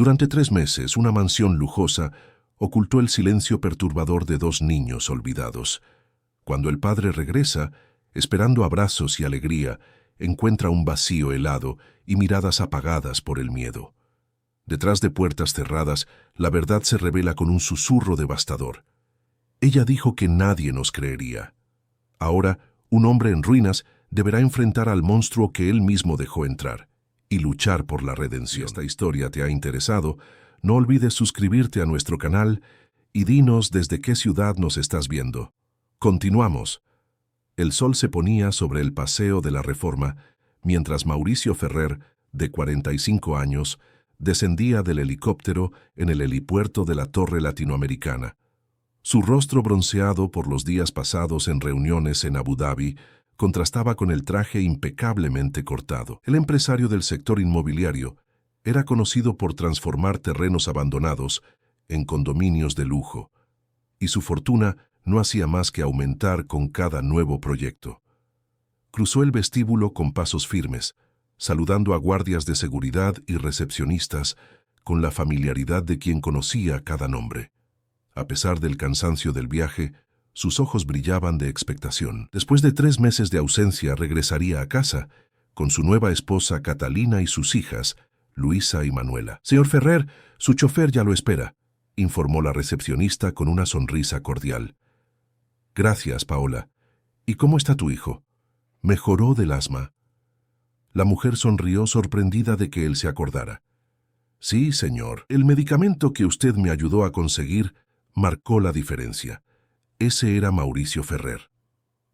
Durante 3 meses, una mansión lujosa ocultó el silencio perturbador de 2 niños olvidados. Cuando el padre regresa, esperando abrazos y alegría, encuentra un vacío helado y miradas apagadas por el miedo. Detrás de puertas cerradas, la verdad se revela con un susurro devastador. Ella dijo que nadie nos creería. Ahora, un hombre en ruinas deberá enfrentar al monstruo que él mismo dejó entrar y luchar por la redención. Si esta historia te ha interesado, no olvides suscribirte a nuestro canal y dinos desde qué ciudad nos estás viendo. Continuamos. El sol se ponía sobre el Paseo de la Reforma, mientras Mauricio Ferrer, de 45 años, descendía del helicóptero en el helipuerto de la Torre Latinoamericana. Su rostro bronceado por los días pasados en reuniones en Abu Dhabi contrastaba con el traje impecablemente cortado. El empresario del sector inmobiliario era conocido por transformar terrenos abandonados en condominios de lujo, y su fortuna no hacía más que aumentar con cada nuevo proyecto. Cruzó el vestíbulo con pasos firmes, saludando a guardias de seguridad y recepcionistas con la familiaridad de quien conocía cada nombre. A pesar del cansancio del viaje, sus ojos brillaban de expectación. Después de 3 meses de ausencia, regresaría a casa con su nueva esposa Catalina y sus hijas, Luisa y Manuela. «Señor Ferrer, su chofer ya lo espera», informó la recepcionista con una sonrisa cordial. «Gracias, Paola. ¿Y cómo está tu hijo? ¿Mejoró del asma?» La mujer sonrió sorprendida de que él se acordara. «Sí, señor. El medicamento que usted me ayudó a conseguir marcó la diferencia». Ese era Mauricio Ferrer,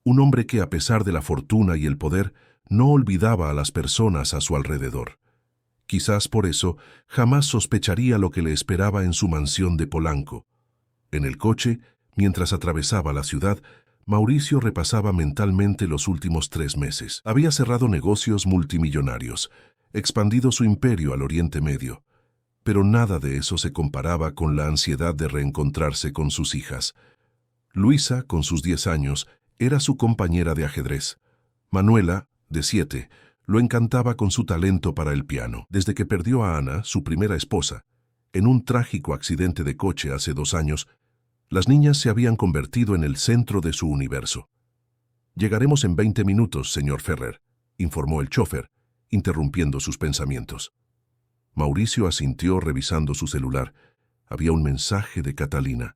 un hombre que, a pesar de la fortuna y el poder, no olvidaba a las personas a su alrededor. Quizás por eso jamás sospecharía lo que le esperaba en su mansión de Polanco. En el coche, mientras atravesaba la ciudad, Mauricio repasaba mentalmente los últimos 3 meses. Había cerrado negocios multimillonarios, expandido su imperio al Oriente Medio, pero nada de eso se comparaba con la ansiedad de reencontrarse con sus hijas. Luisa, con sus 10 años, era su compañera de ajedrez. Manuela, de 7, lo encantaba con su talento para el piano. Desde que perdió a Ana, su primera esposa, en un trágico accidente de coche hace 2 años, las niñas se habían convertido en el centro de su universo. «Llegaremos en 20 minutos, señor Ferrer», informó el chófer, interrumpiendo sus pensamientos. Mauricio asintió revisando su celular. Había un mensaje de Catalina.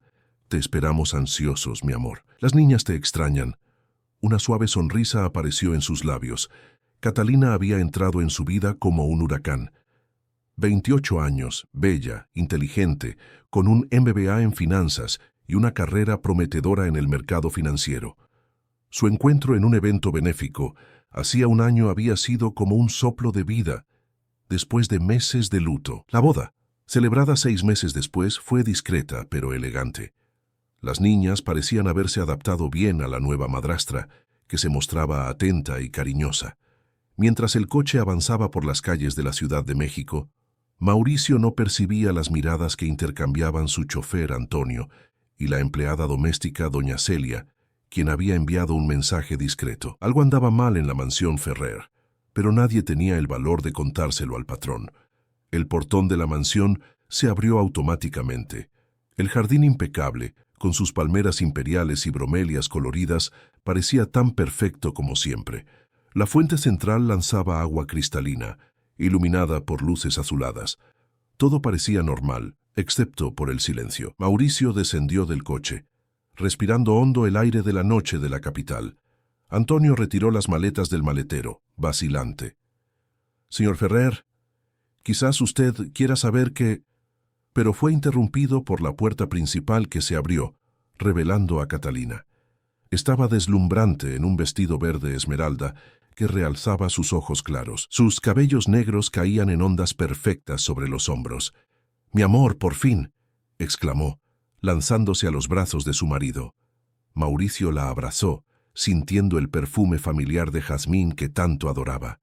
«Te esperamos ansiosos, mi amor. Las niñas te extrañan». Una suave sonrisa apareció en sus labios. Catalina había entrado en su vida como un huracán. 28 años, bella, inteligente, con un MBA en finanzas y una carrera prometedora en el mercado financiero. Su encuentro en un evento benéfico hacía 1 año había sido como un soplo de vida, después de meses de luto. La boda, celebrada 6 meses después, fue discreta pero elegante. Las niñas parecían haberse adaptado bien a la nueva madrastra, que se mostraba atenta y cariñosa. Mientras el coche avanzaba por las calles de la Ciudad de México, Mauricio no percibía las miradas que intercambiaban su chofer Antonio y la empleada doméstica doña Celia, quien había enviado un mensaje discreto. Algo andaba mal en la mansión Ferrer, pero nadie tenía el valor de contárselo al patrón. El portón de la mansión se abrió automáticamente. El jardín impecable, con sus palmeras imperiales y bromelias coloridas, parecía tan perfecto como siempre. La fuente central lanzaba agua cristalina, iluminada por luces azuladas. Todo parecía normal, excepto por el silencio. Mauricio descendió del coche, respirando hondo el aire de la noche de la capital. Antonio retiró las maletas del maletero, vacilante. «Señor Ferrer, quizás usted quiera saber que...» Pero fue interrumpido por la puerta principal que se abrió, revelando a Catalina. Estaba deslumbrante en un vestido verde esmeralda que realzaba sus ojos claros. Sus cabellos negros caían en ondas perfectas sobre los hombros. «Mi amor, por fin», exclamó, lanzándose a los brazos de su marido. Mauricio la abrazó, sintiendo el perfume familiar de jazmín que tanto adoraba.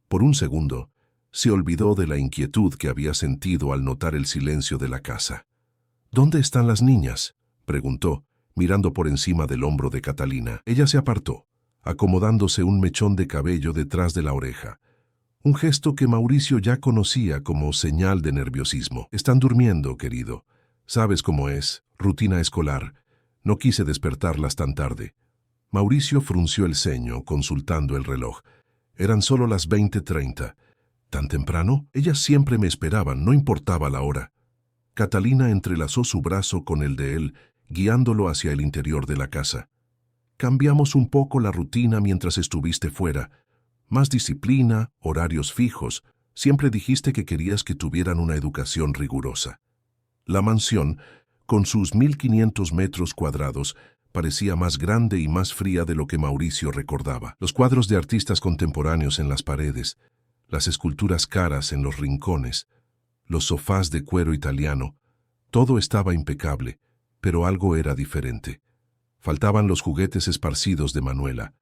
Por un segundo, se olvidó de la inquietud que había sentido al notar el silencio de la casa. «¿Dónde están las niñas?», preguntó, mirando por encima del hombro de Catalina. Ella se apartó, acomodándose un mechón de cabello detrás de la oreja. un gesto que Mauricio ya conocía como señal de nerviosismo. Están durmiendo, querido. Sabes cómo es, rutina escolar. No quise despertarlas tan tarde. Mauricio frunció el ceño, consultando el reloj. Eran solo las 20:30. ¿Tan temprano? Ellas siempre me esperaban, no importaba la hora. Catalina entrelazó su brazo con el de él, guiándolo hacia el interior de la casa. Cambiamos un poco la rutina mientras estuviste fuera. Más disciplina, horarios fijos. Siempre dijiste que querías que tuvieran una educación rigurosa. La mansión, con sus 1500 metros cuadrados, parecía más grande y más fría de lo que Mauricio recordaba. Los cuadros de artistas contemporáneos en las paredes, las esculturas caras en los rincones, los sofás de cuero italiano, todo estaba impecable, pero algo era diferente. Faltaban los juguetes esparcidos de Manuela,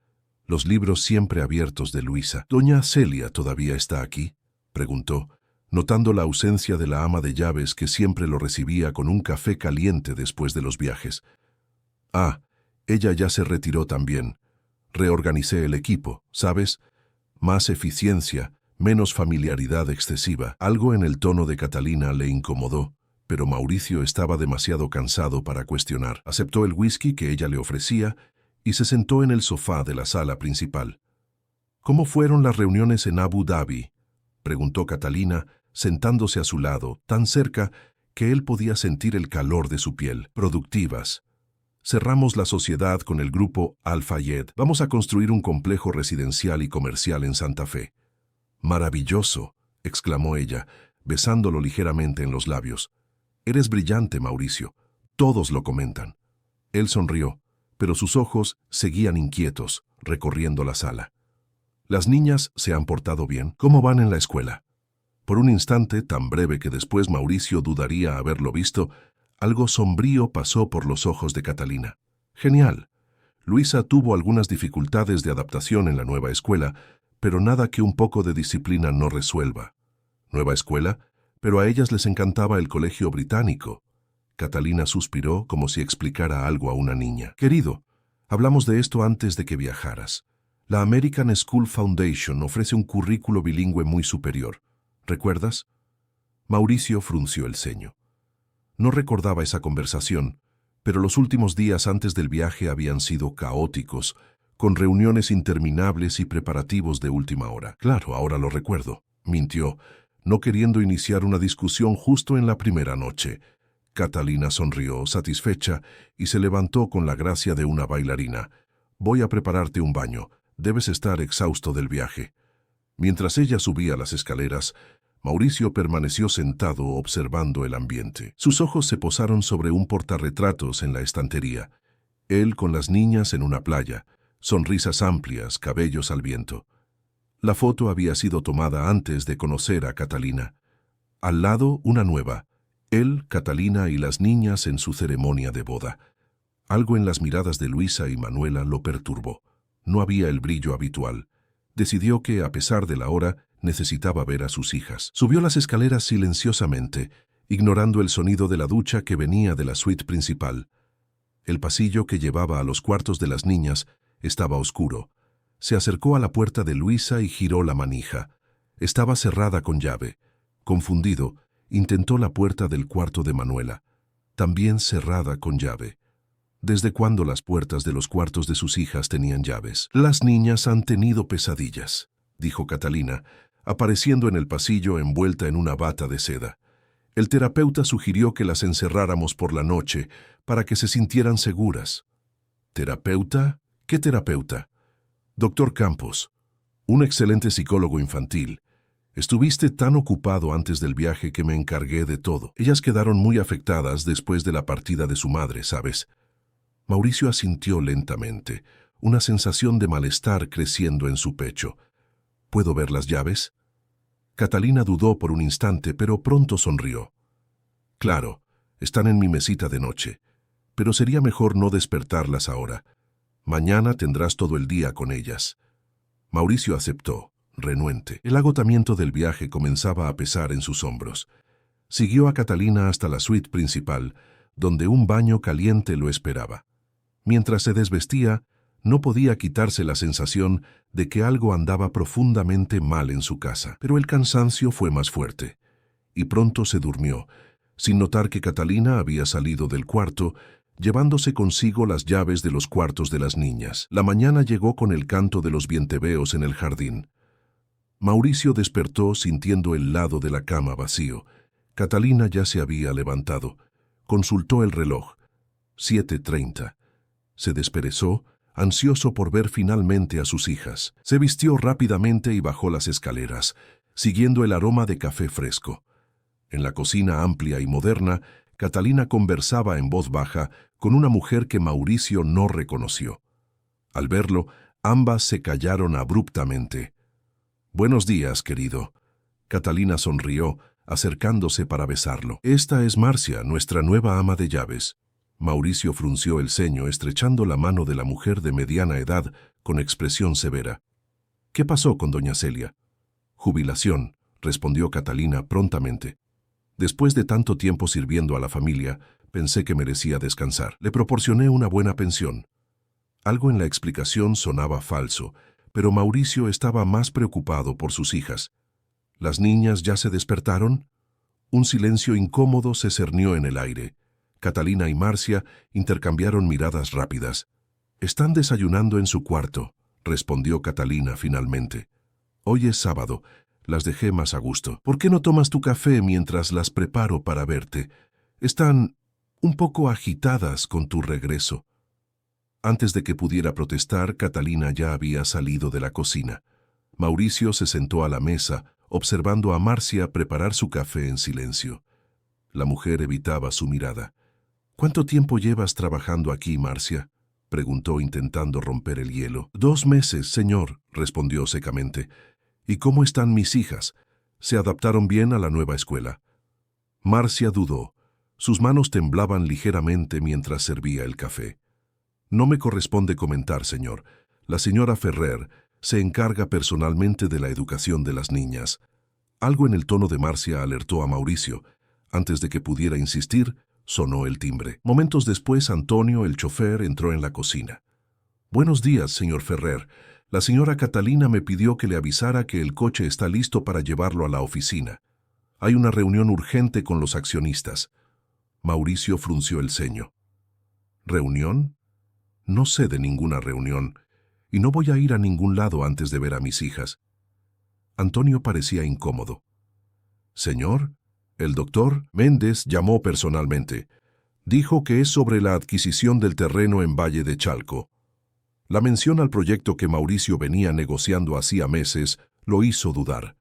los libros siempre abiertos de Luisa. ¿Doña Celia todavía está aquí?, preguntó, notando la ausencia de la ama de llaves que siempre lo recibía con un café caliente después de los viajes. Ah, ella ya se retiró también. Reorganicé el equipo, ¿sabes? Más eficiencia, menos familiaridad excesiva. Algo en el tono de Catalina le incomodó, pero Mauricio estaba demasiado cansado para cuestionar. Aceptó el whisky que ella le ofrecía y se sentó en el sofá de la sala principal. ¿Cómo fueron las reuniones en Abu Dhabi?, preguntó Catalina, sentándose a su lado, tan cerca que él podía sentir el calor de su piel. Productivas. Cerramos la sociedad con el grupo Al-Fayed. Vamos a construir un complejo residencial y comercial en Santa Fe. Maravilloso, exclamó ella, besándolo ligeramente en los labios. Eres brillante, Mauricio. Todos lo comentan. Él sonrió, pero sus ojos seguían inquietos, recorriendo la sala. ¿Las niñas se han portado bien? ¿Cómo van en la escuela? Por un instante, tan breve que después Mauricio dudaría haberlo visto, algo sombrío pasó por los ojos de Catalina. Genial. Luisa tuvo algunas dificultades de adaptación en la nueva escuela, pero nada que un poco de disciplina no resuelva. ¿Nueva escuela? Pero a ellas les encantaba el colegio británico. Catalina suspiró como si explicara algo a una niña. Querido, hablamos de esto antes de que viajaras. La American School Foundation ofrece un currículo bilingüe muy superior. ¿Recuerdas? Mauricio frunció el ceño. No recordaba esa conversación, pero los últimos días antes del viaje habían sido caóticos, con reuniones interminables y preparativos de última hora. Claro, ahora lo recuerdo, mintió, no queriendo iniciar una discusión justo en la primera noche. Catalina sonrió, satisfecha, y se levantó con la gracia de una bailarina. Voy a prepararte un baño. Debes estar exhausto del viaje. Mientras ella subía las escaleras, Mauricio permaneció sentado observando el ambiente. Sus ojos se posaron sobre un portarretratos en la estantería. Él con las niñas en una playa, sonrisas amplias, cabellos al viento. La foto había sido tomada antes de conocer a Catalina. Al lado, una nueva. Él, Catalina y las niñas en su ceremonia de boda. Algo en las miradas de Luisa y Manuela lo perturbó. No había el brillo habitual. Decidió que, a pesar de la hora, necesitaba ver a sus hijas. Subió las escaleras silenciosamente, ignorando el sonido de la ducha que venía de la suite principal. El pasillo que llevaba a los cuartos de las niñas estaba oscuro. Se acercó a la puerta de Luisa y giró la manija. Estaba cerrada con llave. Confundido, intentó la puerta del cuarto de Manuela, también cerrada con llave. ¿Desde cuándo las puertas de los cuartos de sus hijas tenían llaves? Las niñas han tenido pesadillas, dijo Catalina, apareciendo en el pasillo envuelta en una bata de seda. El terapeuta sugirió que las encerráramos por la noche para que se sintieran seguras. ¿Terapeuta? ¿Qué terapeuta? Doctor Campos, un excelente psicólogo infantil. Estuviste tan ocupado antes del viaje que me encargué de todo. Ellas quedaron muy afectadas después de la partida de su madre, ¿sabes? Mauricio asintió lentamente, una sensación de malestar creciendo en su pecho. ¿Puedo ver las llaves? Catalina dudó por un instante, pero pronto sonrió. Claro, están en mi mesita de noche, pero sería mejor no despertarlas ahora. Mañana tendrás todo el día con ellas. Mauricio aceptó, renuente. El agotamiento del viaje comenzaba a pesar en sus hombros. Siguió a Catalina hasta la suite principal, donde un baño caliente lo esperaba. Mientras se desvestía, No podía quitarse la sensación de que algo andaba profundamente mal en su casa, pero el cansancio fue más fuerte, y pronto se durmió, sin notar que Catalina había salido del cuarto, llevándose consigo las llaves de los cuartos de las niñas. La mañana llegó con el canto de los vienteveos en el jardín. Mauricio despertó sintiendo el lado de la cama vacío. Catalina ya se había levantado. Consultó el reloj. 7:30. Se desperezó, ansioso por ver finalmente a sus hijas. Se vistió rápidamente y bajó las escaleras, siguiendo el aroma de café fresco. En la cocina amplia y moderna, Catalina conversaba en voz baja con una mujer que Mauricio no reconoció. Al verlo, ambas se callaron abruptamente. «Buenos días, querido». Catalina sonrió, acercándose para besarlo. «Esta es Marcia, nuestra nueva ama de llaves». Mauricio frunció el ceño, estrechando la mano de la mujer de mediana edad con expresión severa. «¿Qué pasó con doña Celia?» «Jubilación», respondió Catalina prontamente. «Después de tanto tiempo sirviendo a la familia, pensé que merecía descansar. Le proporcioné una buena pensión». Algo en la explicación sonaba falso, pero Mauricio estaba más preocupado por sus hijas. ¿Las niñas ya se despertaron? Un silencio incómodo se cernió en el aire. Catalina y Marcia intercambiaron miradas rápidas. «Están desayunando en su cuarto», respondió Catalina finalmente. «Hoy es sábado. Las dejé más a gusto. ¿Por qué no tomas tu café mientras las preparo para verte? Están un poco agitadas con tu regreso». Antes de que pudiera protestar, Catalina ya había salido de la cocina. Mauricio se sentó a la mesa, observando a Marcia preparar su café en silencio. La mujer evitaba su mirada. «¿Cuánto tiempo llevas trabajando aquí, Marcia?», preguntó intentando romper el hielo. «2 meses, señor», respondió secamente. «¿Y cómo están mis hijas? ¿Se adaptaron bien a la nueva escuela?». Marcia dudó. Sus manos temblaban ligeramente mientras servía el café. «No me corresponde comentar, señor. La señora Ferrer se encarga personalmente de la educación de las niñas». Algo en el tono de Marcia alertó a Mauricio. Antes de que pudiera insistir, sonó el timbre. Momentos después, Antonio, el chofer, entró en la cocina. «Buenos días, señor Ferrer. La señora Catalina me pidió que le avisara que el coche está listo para llevarlo a la oficina. Hay una reunión urgente con los accionistas». Mauricio frunció el ceño. «¿Reunión? No sé de ninguna reunión, y no voy a ir a ningún lado antes de ver a mis hijas». Antonio parecía incómodo. «Señor, el doctor Méndez llamó personalmente. Dijo que es sobre la adquisición del terreno en Valle de Chalco». La mención al proyecto que Mauricio venía negociando hacía meses lo hizo dudar.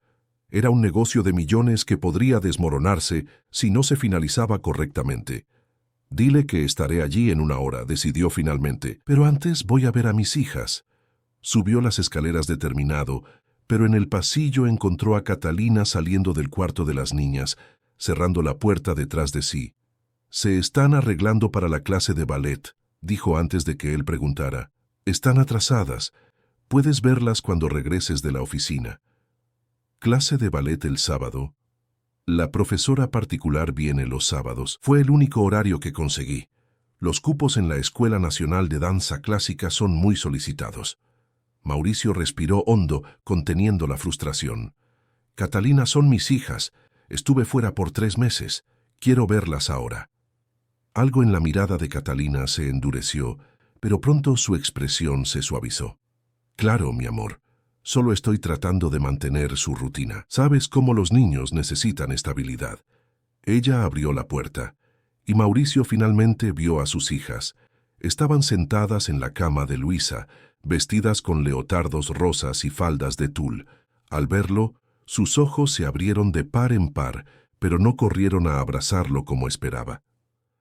Era un negocio de millones que podría desmoronarse si no se finalizaba correctamente. «Dile que estaré allí en 1 hora», decidió finalmente. «Pero antes voy a ver a mis hijas». Subió las escaleras determinado, pero en el pasillo encontró a Catalina saliendo del cuarto de las niñas, cerrando la puerta detrás de sí. «Se están arreglando para la clase de ballet», dijo antes de que él preguntara. «Están atrasadas. Puedes verlas cuando regreses de la oficina». «¿Clase de ballet el sábado?» «La profesora particular viene los sábados. Fue el único horario que conseguí. Los cupos en la Escuela Nacional de Danza Clásica son muy solicitados». Mauricio respiró hondo, conteniendo la frustración. «Catalina, son mis hijas. Estuve fuera por 3 meses. Quiero verlas ahora». Algo en la mirada de Catalina se endureció, pero pronto su expresión se suavizó. «Claro, mi amor. Solo estoy tratando de mantener su rutina. Sabes cómo los niños necesitan estabilidad». Ella abrió la puerta, y Mauricio finalmente vio a sus hijas. Estaban sentadas en la cama de Luisa, vestidas con leotardos rosas y faldas de tul. Al verlo, sus ojos se abrieron de par en par, pero no corrieron a abrazarlo como esperaba.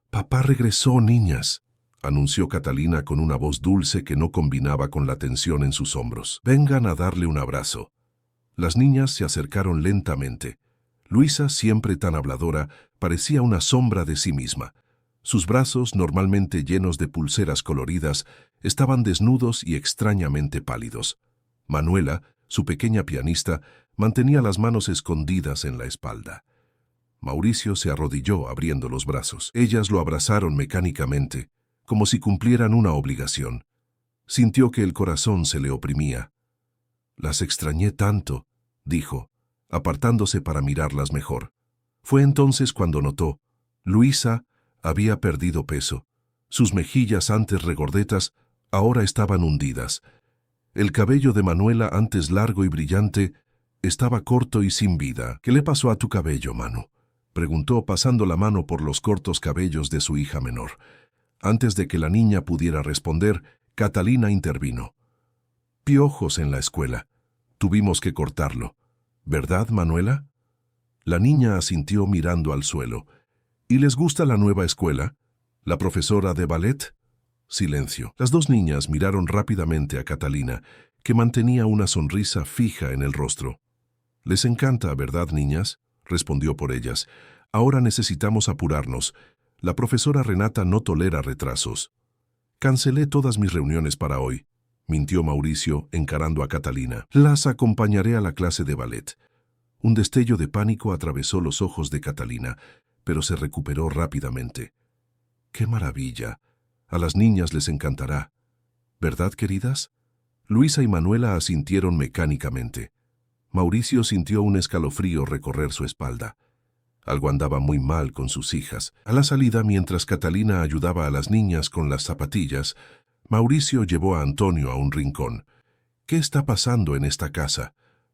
«Papá regresó, niñas», anunció Catalina con una voz dulce que no combinaba con la tensión en sus hombros. «Vengan a darle un abrazo». Las niñas se acercaron lentamente. Luisa, siempre tan habladora, parecía una sombra de sí misma. Sus brazos, normalmente llenos de pulseras coloridas, estaban desnudos y extrañamente pálidos. Manuela, su pequeña pianista, mantenía las manos escondidas en la espalda. Mauricio se arrodilló abriendo los brazos. Ellas lo abrazaron mecánicamente, como si cumplieran una obligación. Sintió que el corazón se le oprimía. «Las extrañé tanto», dijo, apartándose para mirarlas mejor. Fue entonces cuando notó. Luisa había perdido peso. Sus mejillas, antes regordetas, ahora estaban hundidas. El cabello de Manuela, antes largo y brillante, estaba corto y sin vida. «¿Qué le pasó a tu cabello, Manu?», preguntó, pasando la mano por los cortos cabellos de su hija menor. Antes de que la niña pudiera responder, Catalina intervino. «Piojos en la escuela. Tuvimos que cortarlo. ¿Verdad, Manuela?». La niña asintió mirando al suelo. «¿Y les gusta la nueva escuela? ¿La profesora de ballet?». Silencio. Las dos niñas miraron rápidamente a Catalina, que mantenía una sonrisa fija en el rostro. «Les encanta, ¿verdad, niñas?», respondió por ellas. «Ahora necesitamos apurarnos. La profesora Renata no tolera retrasos». «Cancelé todas mis reuniones para hoy», mintió Mauricio, encarando a Catalina. «Las acompañaré a la clase de ballet». Un destello de pánico atravesó los ojos de Catalina, pero se recuperó rápidamente. «¡Qué maravilla! A las niñas les encantará. ¿Verdad, queridas?». Luisa y Manuela asintieron mecánicamente. Mauricio sintió un escalofrío recorrer su espalda. Algo andaba muy mal con sus hijas. A la salida, mientras Catalina ayudaba a las niñas con las zapatillas, Mauricio llevó a Antonio a un rincón. «¿Qué está pasando en esta casa?»,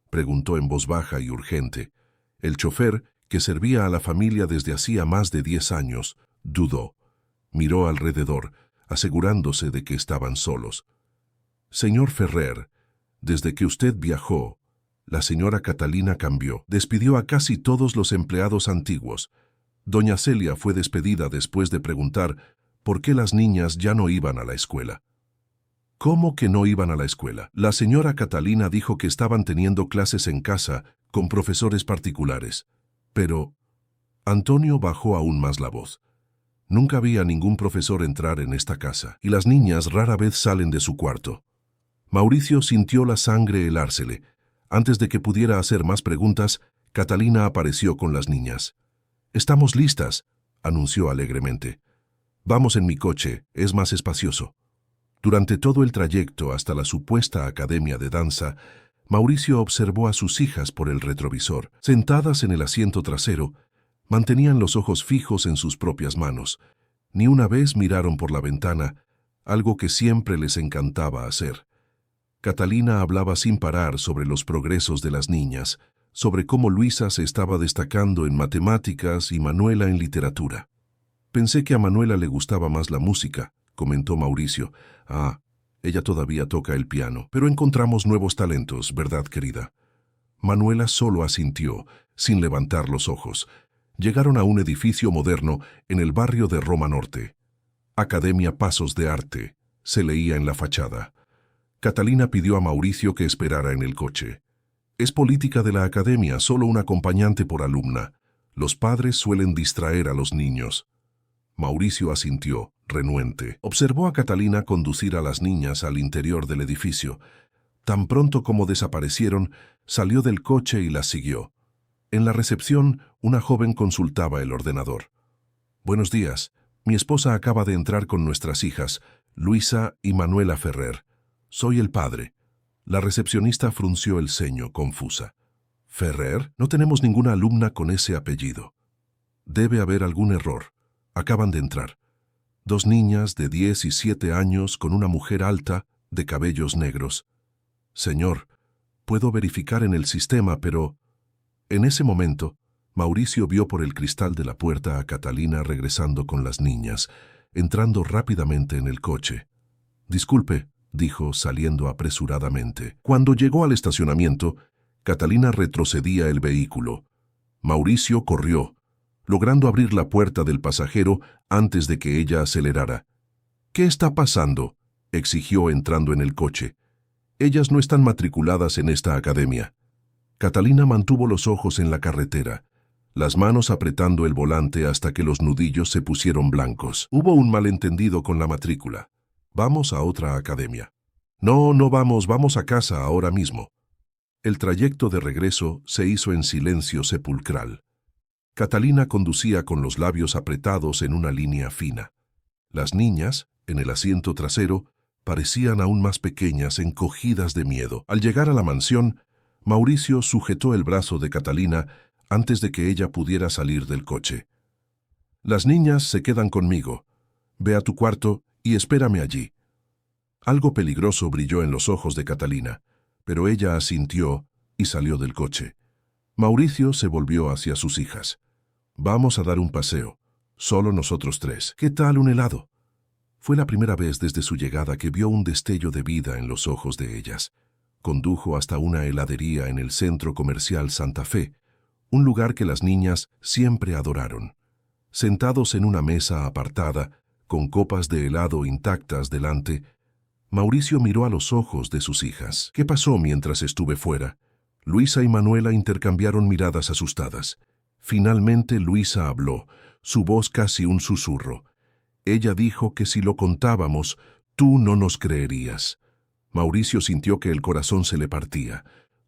preguntó en voz baja y urgente. El chofer, que servía a la familia desde hacía más de 10 años, dudó. Miró alrededor, asegurándose de que estaban solos. «Señor Ferrer, desde que usted viajó, la señora Catalina cambió. Despidió a casi todos los empleados antiguos. Doña Celia fue despedida después de preguntar por qué las niñas ya no iban a la escuela». «¿Cómo que no iban a la escuela?». «La señora Catalina dijo que estaban teniendo clases en casa con profesores particulares. Pero…». Antonio bajó aún más la voz. «Nunca había ningún profesor entrar en esta casa, y las niñas rara vez salen de su cuarto». Mauricio sintió la sangre helársele. Antes de que pudiera hacer más preguntas, Catalina apareció con las niñas. «Estamos listas», anunció alegremente. «Vamos en mi coche, es más espacioso». Durante todo el trayecto hasta la supuesta academia de danza, Mauricio observó a sus hijas por el retrovisor. Sentadas en el asiento trasero, mantenían los ojos fijos en sus propias manos. Ni una vez miraron por la ventana, algo que siempre les encantaba hacer. Catalina hablaba sin parar sobre los progresos de las niñas, sobre cómo Luisa se estaba destacando en matemáticas y Manuela en literatura. «Pensé que a Manuela le gustaba más la música», comentó Mauricio. «Ah, ella todavía toca el piano, pero encontramos nuevos talentos, ¿verdad, querida?». Manuela solo asintió, sin levantar los ojos. Llegaron a un edificio moderno en el barrio de Roma Norte. «Academia Pasos de Arte», se leía en la fachada. Catalina pidió a Mauricio que esperara en el coche. «Es política de la academia, solo un acompañante por alumna. Los padres suelen distraer a los niños». Mauricio asintió, renuente. Observó a Catalina conducir a las niñas al interior del edificio. Tan pronto como desaparecieron, salió del coche y las siguió. En la recepción, una joven consultaba el ordenador. «Buenos días. Mi esposa acaba de entrar con nuestras hijas, Luisa y Manuela Ferrer. Soy el padre». La recepcionista frunció el ceño, confusa. «¿Ferrer? No tenemos ninguna alumna con ese apellido». «Debe haber algún error. Acaban de entrar. 2 niñas de 10 y 7 años con una mujer alta, de cabellos negros». «Señor, puedo verificar en el sistema, pero…». En ese momento, Mauricio vio por el cristal de la puerta a Catalina regresando con las niñas, entrando rápidamente en el coche. «Disculpe», dijo, saliendo apresuradamente. Cuando llegó al estacionamiento, Catalina retrocedía el vehículo. Mauricio corrió, logrando abrir la puerta del pasajero antes de que ella acelerara. «¿Qué está pasando?», exigió entrando en el coche. «Ellas no están matriculadas en esta academia». Catalina mantuvo los ojos en la carretera, las manos apretando el volante hasta que los nudillos se pusieron blancos. «Hubo un malentendido con la matrícula. Vamos a otra academia». «No, no vamos, vamos a casa ahora mismo». El trayecto de regreso se hizo en silencio sepulcral. Catalina conducía con los labios apretados en una línea fina. Las niñas, en el asiento trasero, parecían aún más pequeñas, encogidas de miedo. Al llegar a la mansión, Mauricio sujetó el brazo de Catalina antes de que ella pudiera salir del coche. «Las niñas se quedan conmigo. Ve a tu cuarto y espérame allí». Algo peligroso brilló en los ojos de Catalina, pero ella asintió y salió del coche. Mauricio se volvió hacia sus hijas. «Vamos a dar un paseo. Solo nosotros tres. ¿Qué tal un helado?» Fue la primera vez desde su llegada que vio un destello de vida en los ojos de ellas. Condujo hasta una heladería en el centro comercial Santa Fe, un lugar que las niñas siempre adoraron. Sentados en una mesa apartada, con copas de helado intactas delante, Mauricio miró a los ojos de sus hijas. «¿Qué pasó mientras estuve fuera?» Luisa y Manuela intercambiaron miradas asustadas. Finalmente Luisa habló, su voz casi un susurro. Ella dijo que si lo contábamos, tú no nos creerías. Mauricio sintió que el corazón se le partía.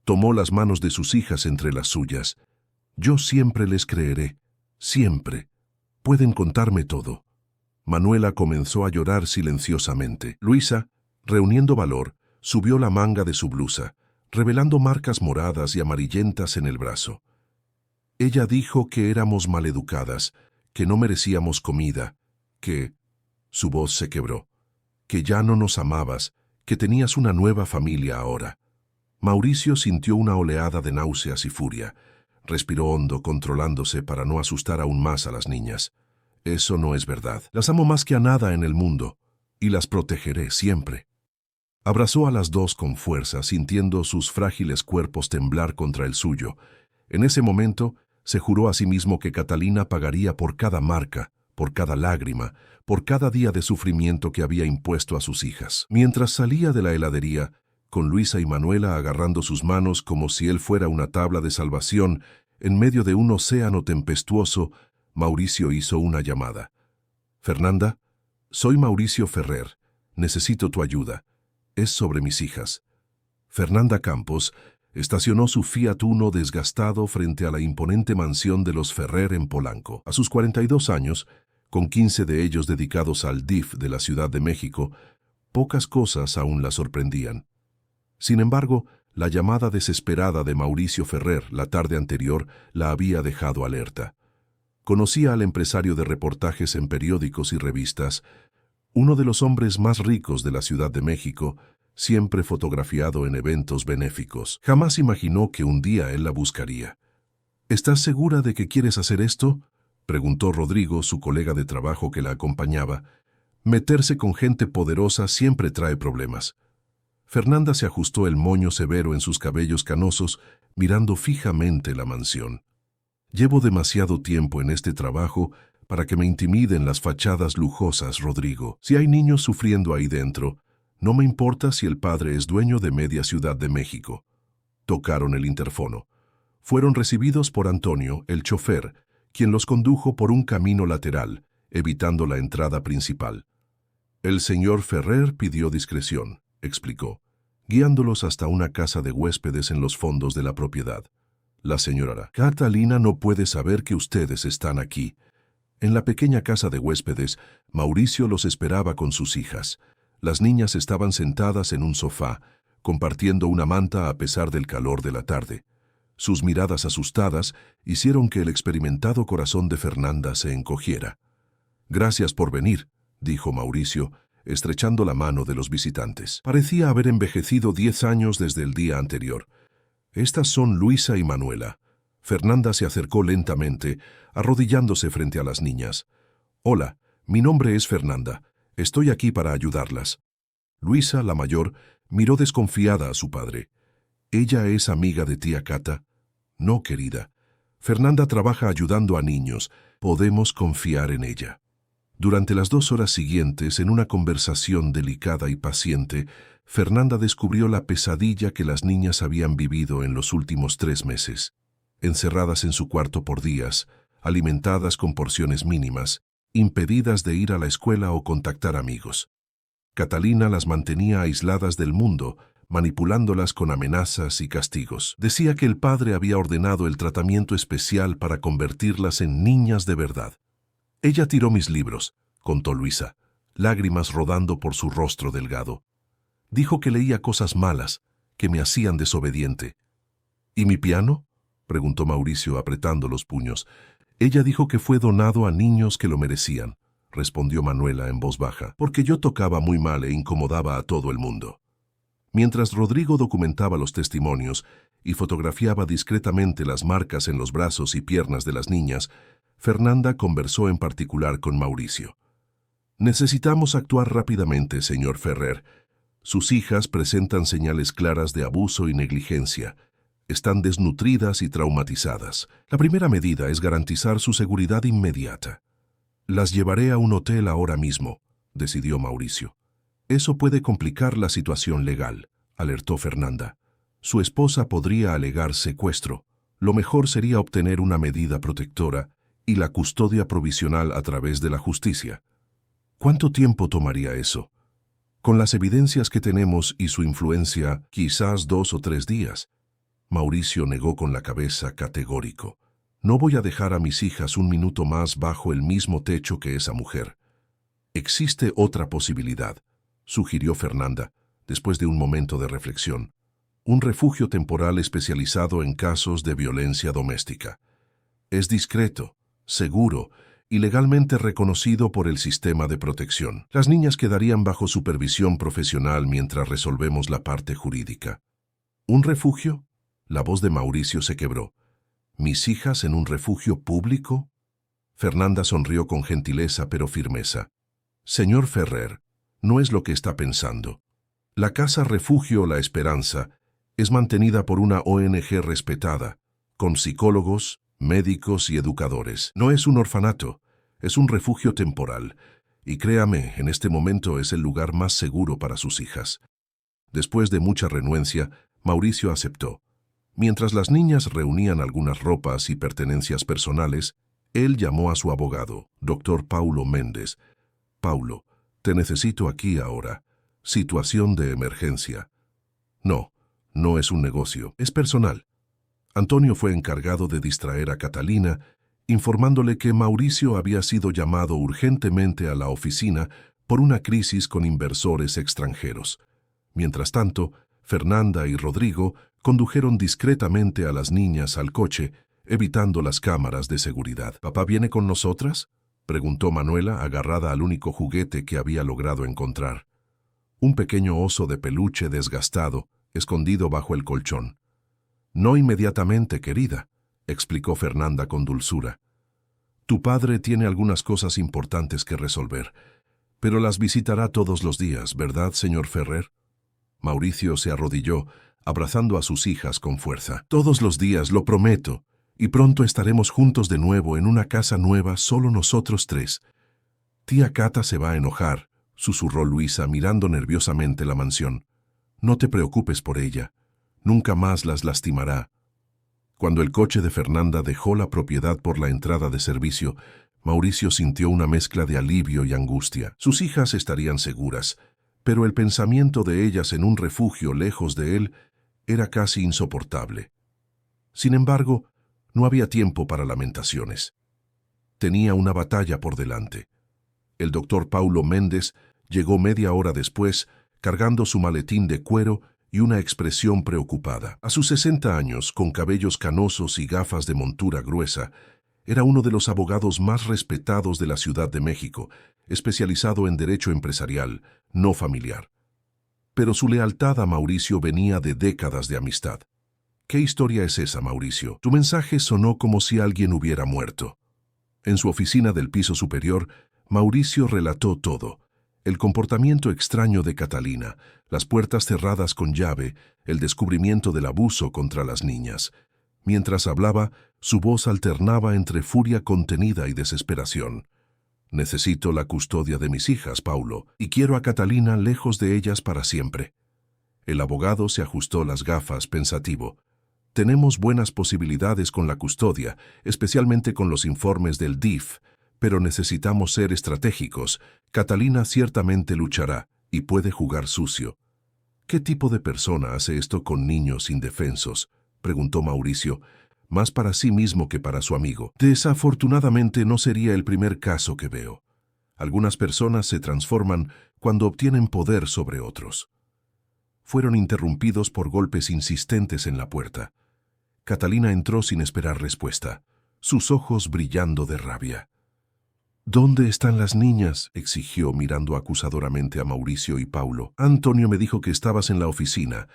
Tomó las manos de sus hijas entre las suyas. «Yo siempre les creeré, siempre. Pueden contarme todo». Manuela comenzó a llorar silenciosamente. Luisa, reuniendo valor, subió la manga de su blusa, revelando marcas moradas y amarillentas en el brazo. Ella dijo que éramos maleducadas, que no merecíamos comida, que... Su voz se quebró. «Que ya no nos amabas, que tenías una nueva familia ahora». Mauricio sintió una oleada de náuseas y furia. Respiró hondo, controlándose para no asustar aún más a las niñas. «Eso no es verdad. Las amo más que a nada en el mundo, y las protegeré siempre». Abrazó a las dos con fuerza, sintiendo sus frágiles cuerpos temblar contra el suyo. En ese momento, se juró a sí mismo que Catalina pagaría por cada marca, por cada lágrima, por cada día de sufrimiento que había impuesto a sus hijas. Mientras salía de la heladería, con Luisa y Manuela agarrando sus manos como si él fuera una tabla de salvación, en medio de un océano tempestuoso, Mauricio hizo una llamada. «Fernanda, soy Mauricio Ferrer. Necesito tu ayuda. Es sobre mis hijas». Fernanda Campos estacionó su Fiat Uno desgastado frente a la imponente mansión de los Ferrer en Polanco. A sus 42 años, con 15 de ellos dedicados al DIF de la Ciudad de México, pocas cosas aún la sorprendían. Sin embargo, la llamada desesperada de Mauricio Ferrer la tarde anterior la había dejado alerta. Conocía al empresario de reportajes en periódicos y revistas, uno de los hombres más ricos de la Ciudad de México, siempre fotografiado en eventos benéficos. Jamás imaginó que un día él la buscaría. «¿Estás segura de que quieres hacer esto?», preguntó Rodrigo, su colega de trabajo que la acompañaba. «Meterse con gente poderosa siempre trae problemas». Fernanda se ajustó el moño severo en sus cabellos canosos, mirando fijamente la mansión. «Llevo demasiado tiempo en este trabajo para que me intimiden las fachadas lujosas, Rodrigo. Si hay niños sufriendo ahí dentro, no me importa si el padre es dueño de media Ciudad de México». Tocaron el interfono. Fueron recibidos por Antonio, el chofer, quien los condujo por un camino lateral, evitando la entrada principal. «El señor Ferrer pidió discreción», explicó, guiándolos hasta una casa de huéspedes en los fondos de la propiedad. «La señora Catalina no puede saber que ustedes están aquí». En la pequeña casa de huéspedes, Mauricio los esperaba con sus hijas. Las niñas estaban sentadas en un sofá, compartiendo una manta a pesar del calor de la tarde. Sus miradas asustadas hicieron que el experimentado corazón de Fernanda se encogiera. «Gracias por venir», dijo Mauricio, estrechando la mano de los visitantes. Parecía haber envejecido 10 años desde el día anterior. «Estas son Luisa y Manuela». Fernanda se acercó lentamente, arrodillándose frente a las niñas. «Hola, mi nombre es Fernanda. Estoy aquí para ayudarlas». Luisa, la mayor, miró desconfiada a su padre. «¿Ella es amiga de tía Cata?» «No, querida. Fernanda trabaja ayudando a niños. Podemos confiar en ella». Durante las 2 horas siguientes, en una conversación delicada y paciente, Fernanda descubrió la pesadilla que las niñas habían vivido en los últimos 3 meses. Encerradas en su cuarto por días, alimentadas con porciones mínimas, impedidas de ir a la escuela o contactar amigos. Catalina las mantenía aisladas del mundo, manipulándolas con amenazas y castigos. Decía que el padre había ordenado el tratamiento especial para convertirlas en niñas de verdad. «Ella tiró mis libros», contó Luisa. lágrimas rodando por su rostro delgado. Dijo que leía cosas malas, que me hacían desobediente. ¿Y mi piano?, preguntó Mauricio apretando los puños. Ella dijo que fue donado a niños que lo merecían, respondió Manuela en voz baja, porque yo tocaba muy mal e incomodaba a todo el mundo. Mientras Rodrigo documentaba los testimonios y fotografiaba discretamente las marcas en los brazos y piernas de las niñas, Fernanda conversó en particular con Mauricio. Necesitamos actuar rápidamente, señor Ferrer. Sus hijas presentan señales claras de abuso y negligencia. Están desnutridas y traumatizadas. La primera medida es garantizar su seguridad inmediata. Las llevaré a un hotel ahora mismo, decidió Mauricio. Eso puede complicar la situación legal, alertó Fernanda. Su esposa podría alegar secuestro. Lo mejor sería obtener una medida protectora y la custodia provisional a través de la justicia. ¿Cuánto tiempo tomaría eso? Con las evidencias que tenemos y su influencia, quizás 2 o 3 días. Mauricio negó con la cabeza categórico. No voy a dejar a mis hijas un minuto más bajo el mismo techo que esa mujer. Existe otra posibilidad, sugirió Fernanda, después de un momento de reflexión. Un refugio temporal especializado en casos de violencia doméstica. Es discreto, seguro y legalmente reconocido por el sistema de protección. Las niñas quedarían bajo supervisión profesional mientras resolvemos la parte jurídica. ¿Un refugio? La voz de Mauricio se quebró. ¿Mis hijas en un refugio público? Fernanda sonrió con gentileza pero firmeza. Señor Ferrer, no es lo que está pensando. La Casa Refugio La Esperanza es mantenida por una ONG respetada, con psicólogos, médicos y educadores. No es un orfanato, es un refugio temporal, y créame, en este momento es el lugar más seguro para sus hijas. Después de mucha renuencia, Mauricio aceptó. Mientras las niñas reunían algunas ropas y pertenencias personales, él llamó a su abogado, Dr. Paulo Méndez. Paulo, te necesito aquí ahora. Situación de emergencia. No, no es un negocio, es personal. Antonio fue encargado de distraer a Catalina, informándole que Mauricio había sido llamado urgentemente a la oficina por una crisis con inversores extranjeros. Mientras tanto, Fernanda y Rodrigo condujeron discretamente a las niñas al coche, evitando las cámaras de seguridad. ¿Papá viene con nosotras?, preguntó Manuela, agarrada al único juguete que había logrado encontrar. Un pequeño oso de peluche desgastado, escondido bajo el colchón. No inmediatamente, querida, explicó Fernanda con dulzura. Tu padre tiene algunas cosas importantes que resolver, pero las visitará todos los días, ¿verdad, señor Ferrer? Mauricio se arrodilló, abrazando a sus hijas con fuerza. Todos los días, lo prometo, y pronto estaremos juntos de nuevo en una casa nueva, solo nosotros 3. Tía Cata se va a enojar, susurró Luisa mirando nerviosamente la mansión. No te preocupes por ella, nunca más las lastimará. Cuando el coche de Fernanda dejó la propiedad por la entrada de servicio, Mauricio sintió una mezcla de alivio y angustia. Sus hijas estarían seguras, pero el pensamiento de ellas en un refugio lejos de él era casi insoportable. Sin embargo, no había tiempo para lamentaciones. Tenía una batalla por delante. El doctor Paulo Méndez llegó media hora después, cargando su maletín de cuero y una expresión preocupada. A sus 60 años, con cabellos canosos y gafas de montura gruesa, era uno de los abogados más respetados de la Ciudad de México, especializado en derecho empresarial, no familiar. Pero su lealtad a Mauricio venía de décadas de amistad. ¿Qué historia es esa, Mauricio? Tu mensaje sonó como si alguien hubiera muerto. En su oficina del piso superior, Mauricio relató todo. El comportamiento extraño de Catalina, las puertas cerradas con llave, el descubrimiento del abuso contra las niñas. Mientras hablaba, su voz alternaba entre furia contenida y desesperación. Necesito la custodia de mis hijas, Paulo, y quiero a Catalina lejos de ellas para siempre. El abogado se ajustó las gafas, pensativo. Tenemos buenas posibilidades con la custodia, especialmente con los informes del DIF, pero necesitamos ser estratégicos. Catalina ciertamente luchará y puede jugar sucio. ¿Qué tipo de persona hace esto con niños indefensos?, preguntó Mauricio, más para sí mismo que para su amigo. Desafortunadamente no sería el primer caso que veo. Algunas personas se transforman cuando obtienen poder sobre otros. Fueron interrumpidos por golpes insistentes en la puerta. Catalina entró sin esperar respuesta, sus ojos brillando de rabia. «¿Dónde están las niñas?», exigió mirando acusadoramente a Mauricio y Paulo. «Antonio me dijo que estabas en la oficina,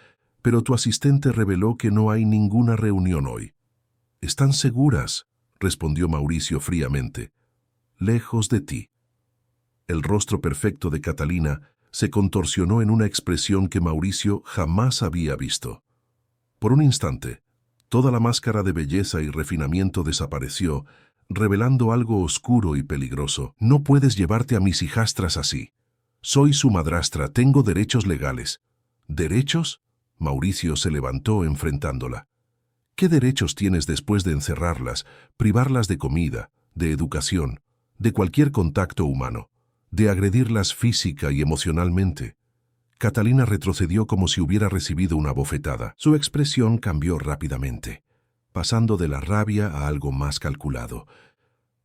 pero tu asistente reveló que no hay ninguna reunión hoy». «¿Están seguras?», respondió Mauricio fríamente. «Lejos de ti». El rostro perfecto de Catalina se contorsionó en una expresión que Mauricio jamás había visto. Por un instante, toda la máscara de belleza y refinamiento desapareció, revelando algo oscuro y peligroso. «No puedes llevarte a mis hijastras así. Soy su madrastra, tengo derechos legales». «¿Derechos?», Mauricio se levantó enfrentándola. «¿Qué derechos tienes después de encerrarlas, privarlas de comida, de educación, de cualquier contacto humano, de agredirlas física y emocionalmente?» Catalina retrocedió como si hubiera recibido una bofetada. Su expresión cambió rápidamente, pasando de la rabia a algo más calculado.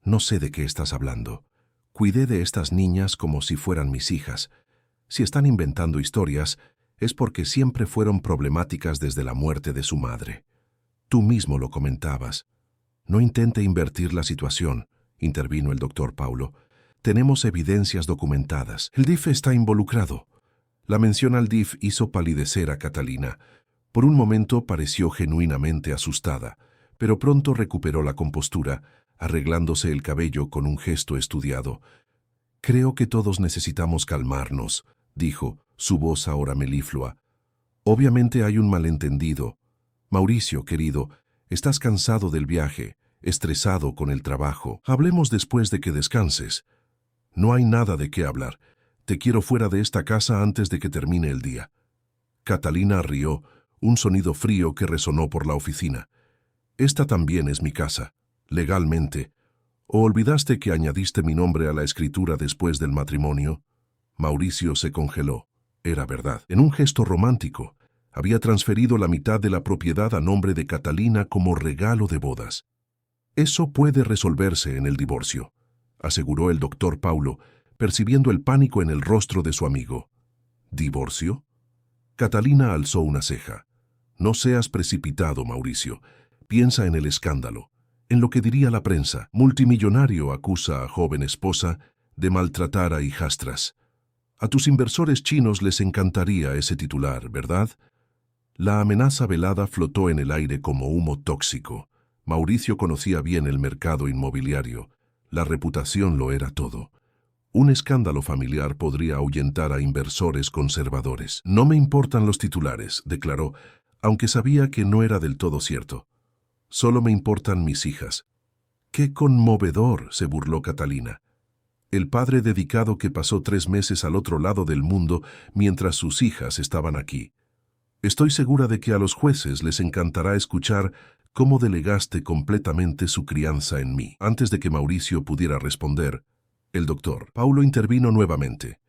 «No sé de qué estás hablando. Cuidé de estas niñas como si fueran mis hijas. Si están inventando historias, es porque siempre fueron problemáticas desde la muerte de su madre. Tú mismo lo comentabas. No intente invertir la situación», intervino el doctor Paulo. «Tenemos evidencias documentadas. El DIF está involucrado». La mención al DIF hizo palidecer a Catalina. Por un momento pareció genuinamente asustada, pero pronto recuperó la compostura, arreglándose el cabello con un gesto estudiado. «Creo que todos necesitamos calmarnos», dijo, su voz ahora meliflua. «Obviamente hay un malentendido. Mauricio, querido, estás cansado del viaje, estresado con el trabajo. Hablemos después de que descanses». «No hay nada de qué hablar. Te quiero fuera de esta casa antes de que termine el día». Catalina rió, un sonido frío que resonó por la oficina. «Esta también es mi casa, legalmente. ¿O olvidaste que añadiste mi nombre a la escritura después del matrimonio?» Mauricio se congeló. Era verdad. En un gesto romántico, había transferido la mitad de la propiedad a nombre de Catalina como regalo de bodas. «Eso puede resolverse en el divorcio», aseguró el doctor Paulo, percibiendo el pánico en el rostro de su amigo. «¿Divorcio?». Catalina alzó una ceja. «No seas precipitado, Mauricio. Piensa en el escándalo, en lo que diría la prensa. Multimillonario acusa a joven esposa de maltratar a hijastras. A tus inversores chinos les encantaría ese titular, ¿verdad?». La amenaza velada flotó en el aire como humo tóxico. Mauricio conocía bien el mercado inmobiliario. La reputación lo era todo. Un escándalo familiar podría ahuyentar a inversores conservadores. «No me importan los titulares», declaró, aunque sabía que no era del todo cierto. «Solo me importan mis hijas». «¡Qué conmovedor!», se burló Catalina. «El padre dedicado que pasó 3 meses al otro lado del mundo mientras sus hijas estaban aquí. Estoy segura de que a los jueces les encantará escuchar cómo delegaste completamente su crianza en mí». Antes de que Mauricio pudiera responder, el doctor Paulo intervino nuevamente.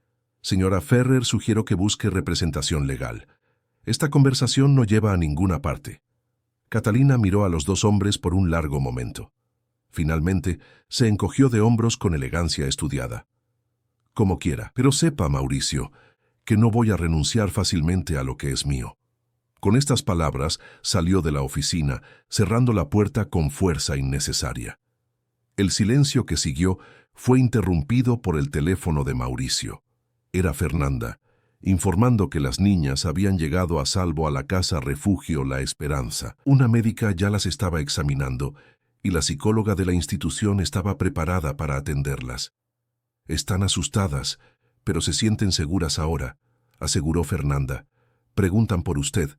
«Señora Ferrer, sugiero que busque representación legal. Esta conversación no lleva a ninguna parte». Catalina miró a los dos hombres por un largo momento. Finalmente, se encogió de hombros con elegancia estudiada. «Como quiera, pero sepa, Mauricio, que no voy a renunciar fácilmente a lo que es mío». Con estas palabras salió de la oficina, cerrando la puerta con fuerza innecesaria. El silencio que siguió fue interrumpido por el teléfono de Mauricio. Era Fernanda, informando que las niñas habían llegado a salvo a la casa refugio La Esperanza. Una médica ya las estaba examinando y la psicóloga de la institución estaba preparada para atenderlas. «Están asustadas, pero se sienten seguras ahora», aseguró Fernanda. «Preguntan por usted.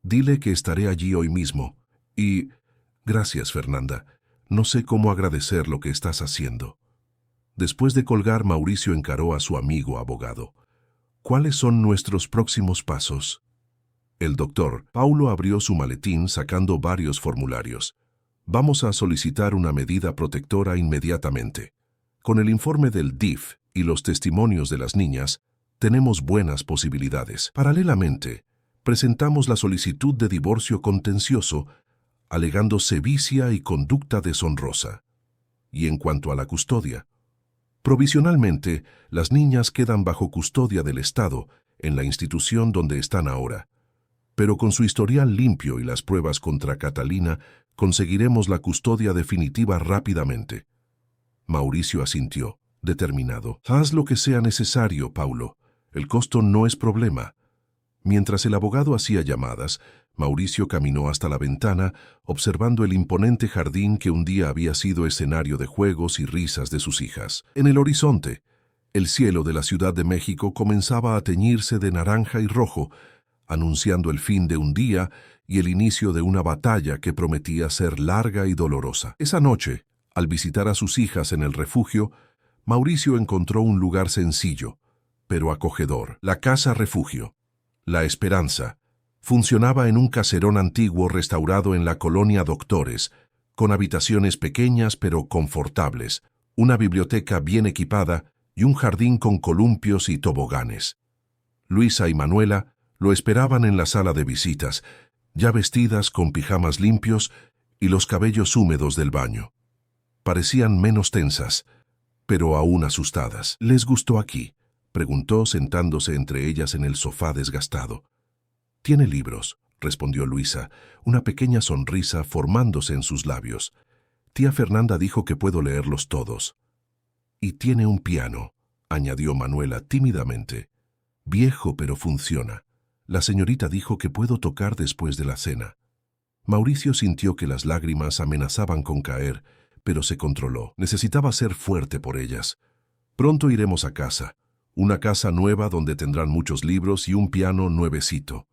Dile que estaré allí hoy mismo. Y... Gracias, Fernanda. No sé cómo agradecer lo que estás haciendo». Después de colgar, Mauricio encaró a su amigo abogado. «¿Cuáles son nuestros próximos pasos?». El doctor Paulo abrió su maletín sacando varios formularios. «Vamos a solicitar una medida protectora inmediatamente. Con el informe del DIF y los testimonios de las niñas, tenemos buenas posibilidades. Paralelamente, presentamos la solicitud de divorcio contencioso, alegando sevicia y conducta deshonrosa. Y en cuanto a la custodia, Provisionalmente, las niñas quedan bajo custodia del Estado en la institución donde están ahora. Pero con su historial limpio y las pruebas contra Catalina, conseguiremos la custodia definitiva rápidamente. Mauricio asintió, determinado. Haz lo que sea necesario, Paulo. El costo no es problema. Mientras el abogado hacía llamadas, Mauricio caminó hasta la ventana, observando el imponente jardín que un día había sido escenario de juegos y risas de sus hijas. En el horizonte, el cielo de la Ciudad de México comenzaba a teñirse de naranja y rojo, anunciando el fin de un día y el inicio de una batalla que prometía ser larga y dolorosa. Esa noche, al visitar a sus hijas en el refugio, Mauricio encontró un lugar sencillo, pero acogedor. La casa refugio, La Esperanza, funcionaba en un caserón antiguo restaurado en la colonia Doctores, con habitaciones pequeñas pero confortables, una biblioteca bien equipada y un jardín con columpios y toboganes. Luisa y Manuela lo esperaban en la sala de visitas, ya vestidas con pijamas limpios y los cabellos húmedos del baño. Parecían menos tensas, pero aún asustadas. ¿Les gustó aquí?, preguntó sentándose entre ellas en el sofá desgastado. «Tiene libros», respondió Luisa, una pequeña sonrisa formándose en sus labios. «Tía Fernanda dijo que puedo leerlos todos». «Y tiene un piano», añadió Manuela tímidamente. «Viejo, pero funciona. La señorita dijo que puedo tocar después de la cena». Mauricio sintió que las lágrimas amenazaban con caer, pero se controló. Necesitaba ser fuerte por ellas. «Pronto iremos a casa. Una casa nueva donde tendrán muchos libros y un piano nuevecito».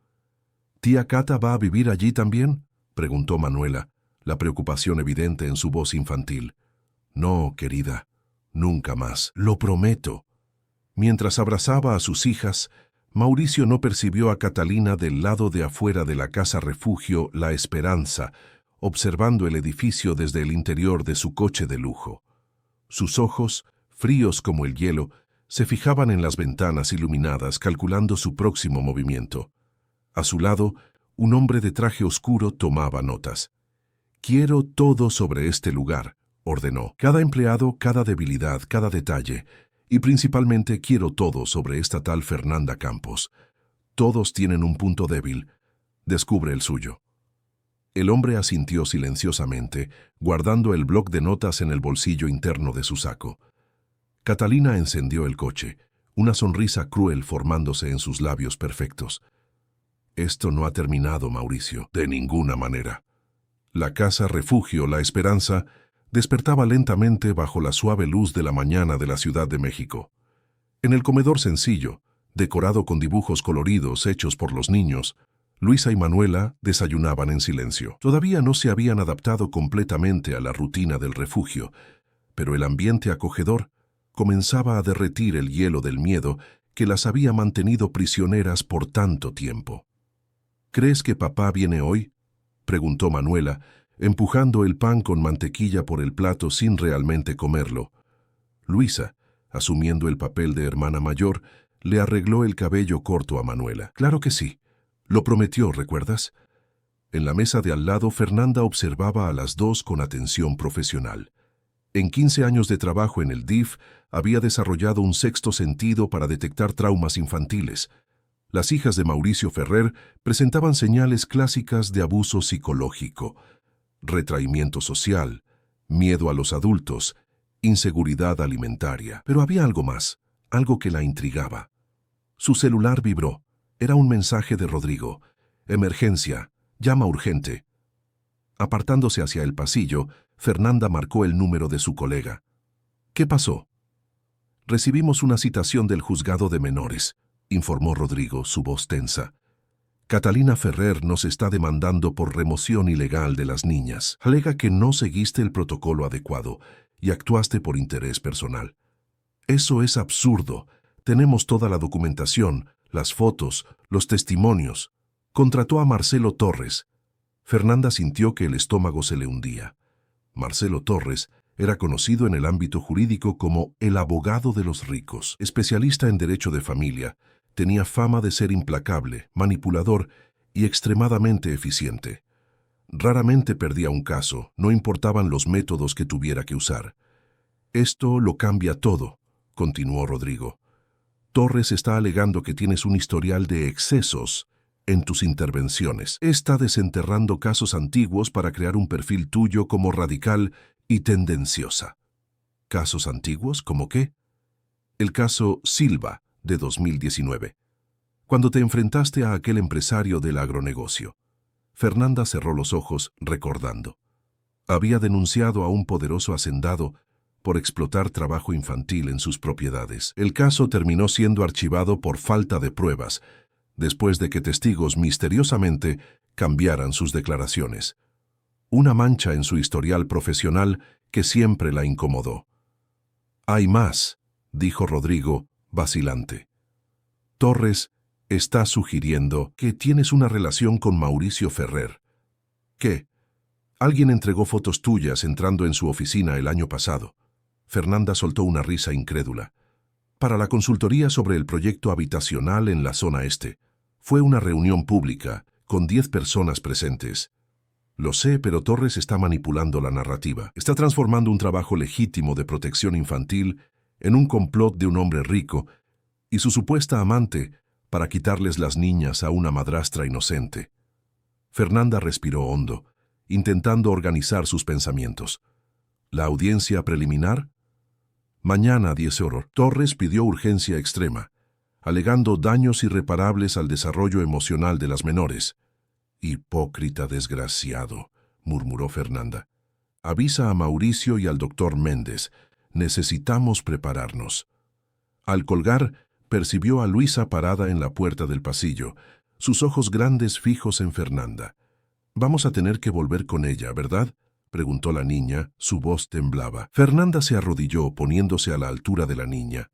«¿Tía Cata va a vivir allí también?», preguntó Manuela, la preocupación evidente en su voz infantil. «No, querida, nunca más. Lo prometo». Mientras abrazaba a sus hijas, Mauricio no percibió a Catalina del lado de afuera de la casa refugio La Esperanza, observando el edificio desde el interior de su coche de lujo. Sus ojos, fríos como el hielo, se fijaban en las ventanas iluminadas calculando su próximo movimiento. A su lado, un hombre de traje oscuro tomaba notas. «Quiero todo sobre este lugar», ordenó. «Cada empleado, cada debilidad, cada detalle. Y principalmente quiero todo sobre esta tal Fernanda Campos. Todos tienen un punto débil. Descubre el suyo». El hombre asintió silenciosamente, guardando el bloc de notas en el bolsillo interno de su saco. Catalina encendió el coche, una sonrisa cruel formándose en sus labios perfectos. «Esto no ha terminado, Mauricio, de ninguna manera». La casa refugio La Esperanza despertaba lentamente bajo la suave luz de la mañana de la Ciudad de México. En el comedor sencillo, decorado con dibujos coloridos hechos por los niños, Luisa y Manuela desayunaban en silencio. Todavía no se habían adaptado completamente a la rutina del refugio, pero el ambiente acogedor comenzaba a derretir el hielo del miedo que las había mantenido prisioneras por tanto tiempo. «¿Crees que papá viene hoy?», preguntó Manuela, empujando el pan con mantequilla por el plato sin realmente comerlo. Luisa, asumiendo el papel de hermana mayor, le arregló el cabello corto a Manuela. «Claro que sí. Lo prometió, ¿recuerdas?». En la mesa de al lado, Fernanda observaba a las dos con atención profesional. En 15 años de trabajo en el DIF, había desarrollado un sexto sentido para detectar traumas infantiles. Las hijas de Mauricio Ferrer presentaban señales clásicas de abuso psicológico, retraimiento social, miedo a los adultos, inseguridad alimentaria. Pero había algo más, algo que la intrigaba. Su celular vibró. Era un mensaje de Rodrigo. «Emergencia. Llama urgente». Apartándose hacia el pasillo, Fernanda marcó el número de su colega. «¿Qué pasó?». «Recibimos una citación del juzgado de menores», informó Rodrigo, su voz tensa. «Catalina Ferrer nos está demandando por remoción ilegal de las niñas. Alega que no seguiste el protocolo adecuado y actuaste por interés personal». «Eso es absurdo. Tenemos toda la documentación, las fotos, los testimonios». Contrató a Marcelo Torres. Fernanda sintió que el estómago se le hundía. Marcelo Torres era conocido en el ámbito jurídico como el abogado de los ricos. Especialista en derecho de familia, tenía fama de ser implacable, manipulador y extremadamente eficiente. Raramente perdía un caso, no importaban los métodos que tuviera que usar. Esto lo cambia todo, continuó Rodrigo. Torres está alegando que tienes un historial de excesos en tus intervenciones. Está desenterrando casos antiguos para crear un perfil tuyo como radical y tendenciosa. ¿Casos antiguos? ¿Cómo qué? El caso Silva, de 2019. Cuando te enfrentaste a aquel empresario del agronegocio. Fernanda cerró los ojos, recordando. Había denunciado a un poderoso hacendado por explotar trabajo infantil en sus propiedades. El caso terminó siendo archivado por falta de pruebas, después de que testigos misteriosamente cambiaran sus declaraciones. Una mancha en su historial profesional que siempre la incomodó. «Hay más», dijo Rodrigo, vacilante. «Torres está sugiriendo que tienes una relación con Mauricio Ferrer. ¿Qué? Alguien entregó fotos tuyas entrando en su oficina el año pasado». Fernanda soltó una risa incrédula. «Para la consultoría sobre el proyecto habitacional en la zona este. Fue una reunión pública, con 10 personas presentes. Lo sé, pero Torres está manipulando la narrativa. Está transformando un trabajo legítimo de protección infantil en un complot de un hombre rico y su supuesta amante para quitarles las niñas a una madrastra inocente». Fernanda respiró hondo, intentando organizar sus pensamientos. ¿La audiencia preliminar? Mañana, 10 horas. Torres pidió urgencia extrema, alegando daños irreparables al desarrollo emocional de las menores. «Hipócrita desgraciado», murmuró Fernanda. «Avisa a Mauricio y al doctor Méndez. Necesitamos prepararnos». Al colgar, percibió a Luisa parada en la puerta del pasillo, sus ojos grandes fijos en Fernanda. «Vamos a tener que volver con ella, ¿verdad?», preguntó la niña, su voz temblaba. Fernanda se arrodilló poniéndose a la altura de la niña.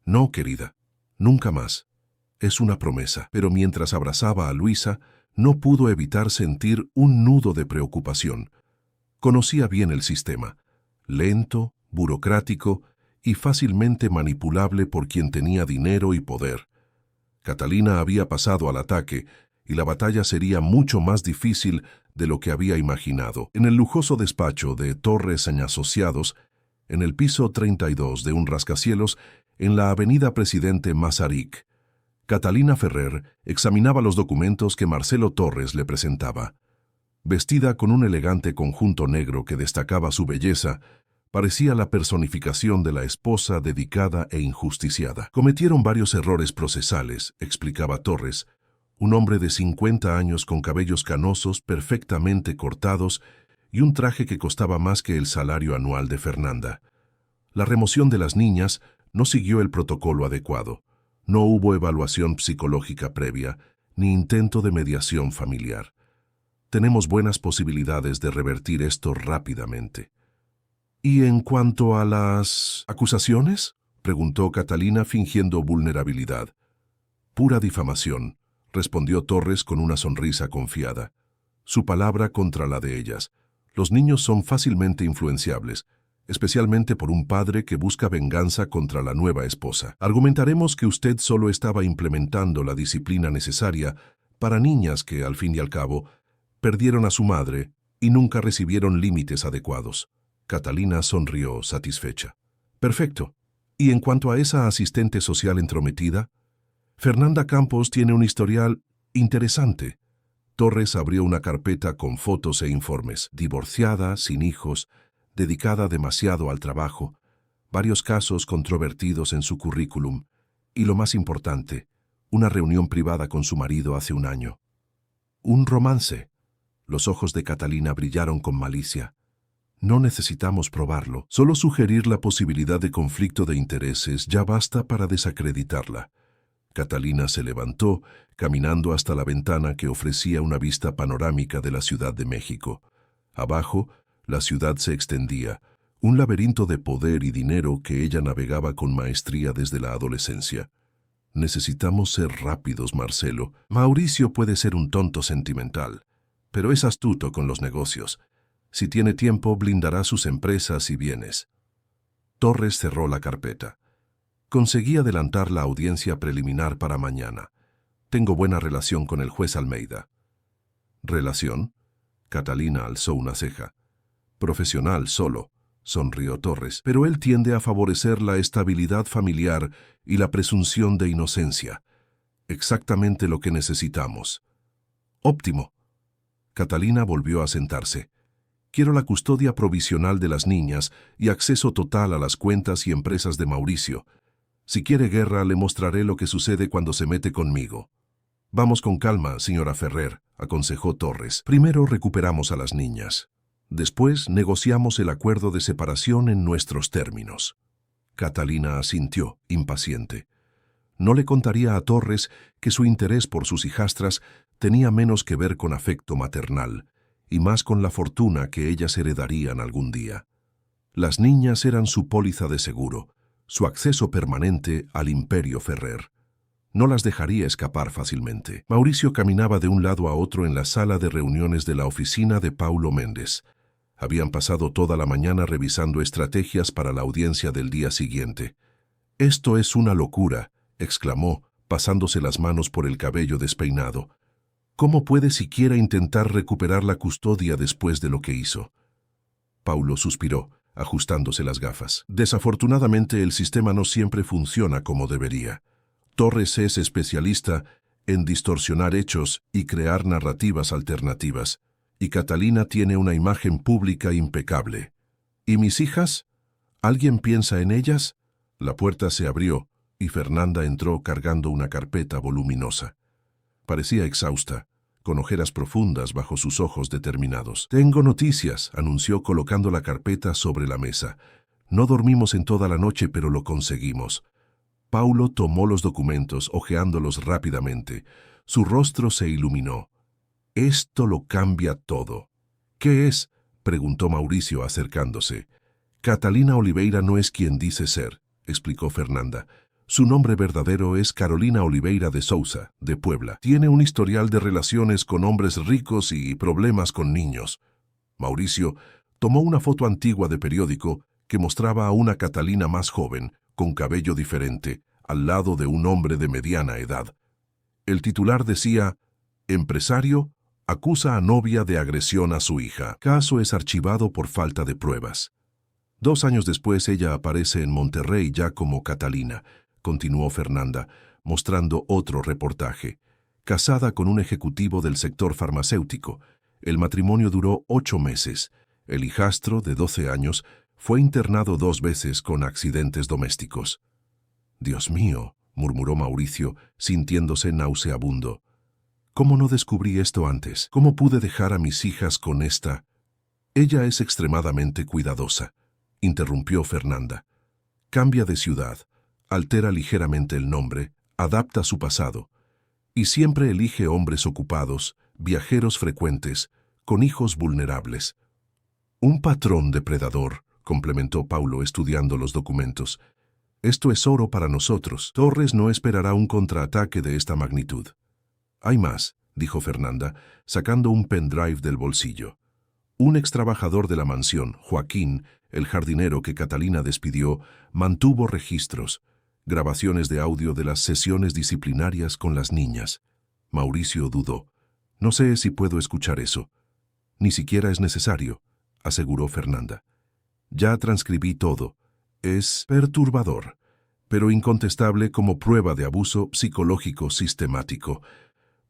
«No, querida, nunca más. Es una promesa». Pero mientras abrazaba a Luisa, no pudo evitar sentir un nudo de preocupación. Conocía bien el sistema, lento, burocrático y fácilmente manipulable por quien tenía dinero y poder. Catalina había pasado al ataque y la batalla sería mucho más difícil de lo que había imaginado. En el lujoso despacho de Torres & Asociados, en el piso 32 de un rascacielos, en la avenida Presidente Masaryk, Catalina Ferrer examinaba los documentos que Marcelo Torres le presentaba. Vestida con un elegante conjunto negro que destacaba su belleza, parecía la personificación de la esposa dedicada e injusticiada. «Cometieron varios errores procesales», explicaba Torres, un hombre de 50 años con cabellos canosos perfectamente cortados y un traje que costaba más que el salario anual de Fernanda. La remoción de las niñas no siguió el protocolo adecuado. No hubo evaluación psicológica previa, ni intento de mediación familiar. Tenemos buenas posibilidades de revertir esto rápidamente. «¿Y en cuanto a las acusaciones?», preguntó Catalina fingiendo vulnerabilidad. «Pura difamación», respondió Torres con una sonrisa confiada. Su palabra contra la de ellas. Los niños son fácilmente influenciables, especialmente por un padre que busca venganza contra la nueva esposa. Argumentaremos que usted solo estaba implementando la disciplina necesaria para niñas que, al fin y al cabo, perdieron a su madre y nunca recibieron límites adecuados. Catalina sonrió satisfecha. «Perfecto. ¿Y en cuanto a esa asistente social entrometida?» «Fernanda Campos tiene un historial interesante». Torres abrió una carpeta con fotos e informes. Divorciada, sin hijos, dedicada demasiado al trabajo, varios casos controvertidos en su currículum y, lo más importante, una reunión privada con su marido hace un año. «¿Un romance?». Los ojos de Catalina brillaron con malicia. «No necesitamos probarlo. Solo sugerir la posibilidad de conflicto de intereses ya basta para desacreditarla». Catalina se levantó, caminando hasta la ventana que ofrecía una vista panorámica de la Ciudad de México. Abajo, la ciudad se extendía, un laberinto de poder y dinero que ella navegaba con maestría desde la adolescencia. «Necesitamos ser rápidos, Marcelo. Mauricio puede ser un tonto sentimental, pero es astuto con los negocios. Si tiene tiempo, blindará sus empresas y bienes». Torres cerró la carpeta. «Conseguí adelantar la audiencia preliminar para mañana. Tengo buena relación con el juez Almeida». «¿Relación?». Catalina alzó una ceja. «Profesional solo. sonrió Torres, pero él tiende a favorecer la estabilidad familiar y la presunción de inocencia. Exactamente lo que necesitamos. Óptimo. Catalina volvió a sentarse. Quiero la custodia provisional de las niñas y acceso total a las cuentas y empresas de Mauricio. Si quiere guerra, le mostraré lo que sucede cuando se mete conmigo. Vamos con calma, señora Ferrer, aconsejó Torres. Primero recuperamos a las niñas. Después negociamos el acuerdo de separación en nuestros términos. Catalina asintió, impaciente. No le contaría a Torres que su interés por sus hijastras tenía menos que ver con afecto maternal y más con la fortuna que ellas heredarían algún día. Las niñas eran su póliza de seguro, su acceso permanente al imperio Ferrer. No las dejaría escapar fácilmente. Mauricio caminaba de un lado a otro en la sala de reuniones de la oficina de Paulo Méndez. Habían pasado toda la mañana revisando estrategias para la audiencia del día siguiente. «Esto es una locura», exclamó, pasándose las manos por el cabello despeinado. «¿Cómo puede siquiera intentar recuperar la custodia después de lo que hizo?» Paulo suspiró, ajustándose las gafas. «Desafortunadamente el sistema no siempre funciona como debería. Torres es especialista en distorsionar hechos y crear narrativas alternativas, y Catalina tiene una imagen pública impecable. ¿Y mis hijas? ¿Alguien piensa en ellas?» La puerta se abrió y Fernanda entró cargando una carpeta voluminosa. Parecía exhausta, con ojeras profundas bajo sus ojos determinados. «Tengo noticias», anunció colocando la carpeta sobre la mesa. «No dormimos en toda la noche, pero lo conseguimos». Paulo tomó los documentos, hojeándolos rápidamente. Su rostro se iluminó. «Esto lo cambia todo». «¿Qué es?», preguntó Mauricio acercándose. «Catalina Oliveira no es quien dice ser», explicó Fernanda. «Su nombre verdadero es Carolina Oliveira de Sousa, de Puebla. Tiene un historial de relaciones con hombres ricos y problemas con niños». Mauricio tomó una foto antigua de periódico que mostraba a una Catalina más joven, con cabello diferente, al lado de un hombre de mediana edad. El titular decía: «Empresario acusa a novia de agresión a su hija. Caso es archivado por falta de pruebas». 2 años después ella aparece en Monterrey ya como Catalina, continuó Fernanda, mostrando otro reportaje. Casada con un ejecutivo del sector farmacéutico. El matrimonio duró 8 meses. El hijastro, de 12 años, fue internado 2 veces con accidentes domésticos. «Dios mío», murmuró Mauricio, sintiéndose nauseabundo. «¿Cómo no descubrí esto antes? ¿Cómo pude dejar a mis hijas con esta?» «Ella es extremadamente cuidadosa», interrumpió Fernanda. «Cambia de ciudad, altera ligeramente el nombre, adapta su pasado, y siempre elige hombres ocupados, viajeros frecuentes, con hijos vulnerables». «Un patrón depredador», complementó Paulo estudiando los documentos. «Esto es oro para nosotros. Torres no esperará un contraataque de esta magnitud». «Hay más», dijo Fernanda, sacando un pendrive del bolsillo. «Un extrabajador de la mansión, Joaquín, el jardinero que Catalina despidió, mantuvo registros, grabaciones de audio de las sesiones disciplinarias con las niñas». Mauricio dudó. «No sé si puedo escuchar eso». «Ni siquiera es necesario», aseguró Fernanda. «Ya transcribí todo. Es perturbador, pero incontestable como prueba de abuso psicológico sistemático».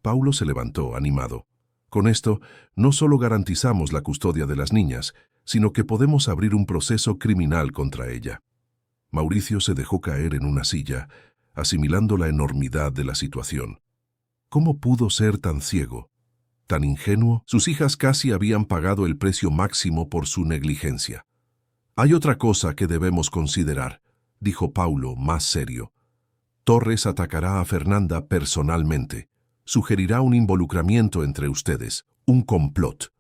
Paulo se levantó, animado. «Con esto, no solo garantizamos la custodia de las niñas, sino que podemos abrir un proceso criminal contra ella». Mauricio se dejó caer en una silla, asimilando la enormidad de la situación. ¿Cómo pudo ser tan ciego? ¿Tan ingenuo? Sus hijas casi habían pagado el precio máximo por su negligencia. «Hay otra cosa que debemos considerar», dijo Paulo, más serio. «Torres atacará a Fernanda personalmente. Sugerirá un involucramiento entre ustedes, un complot».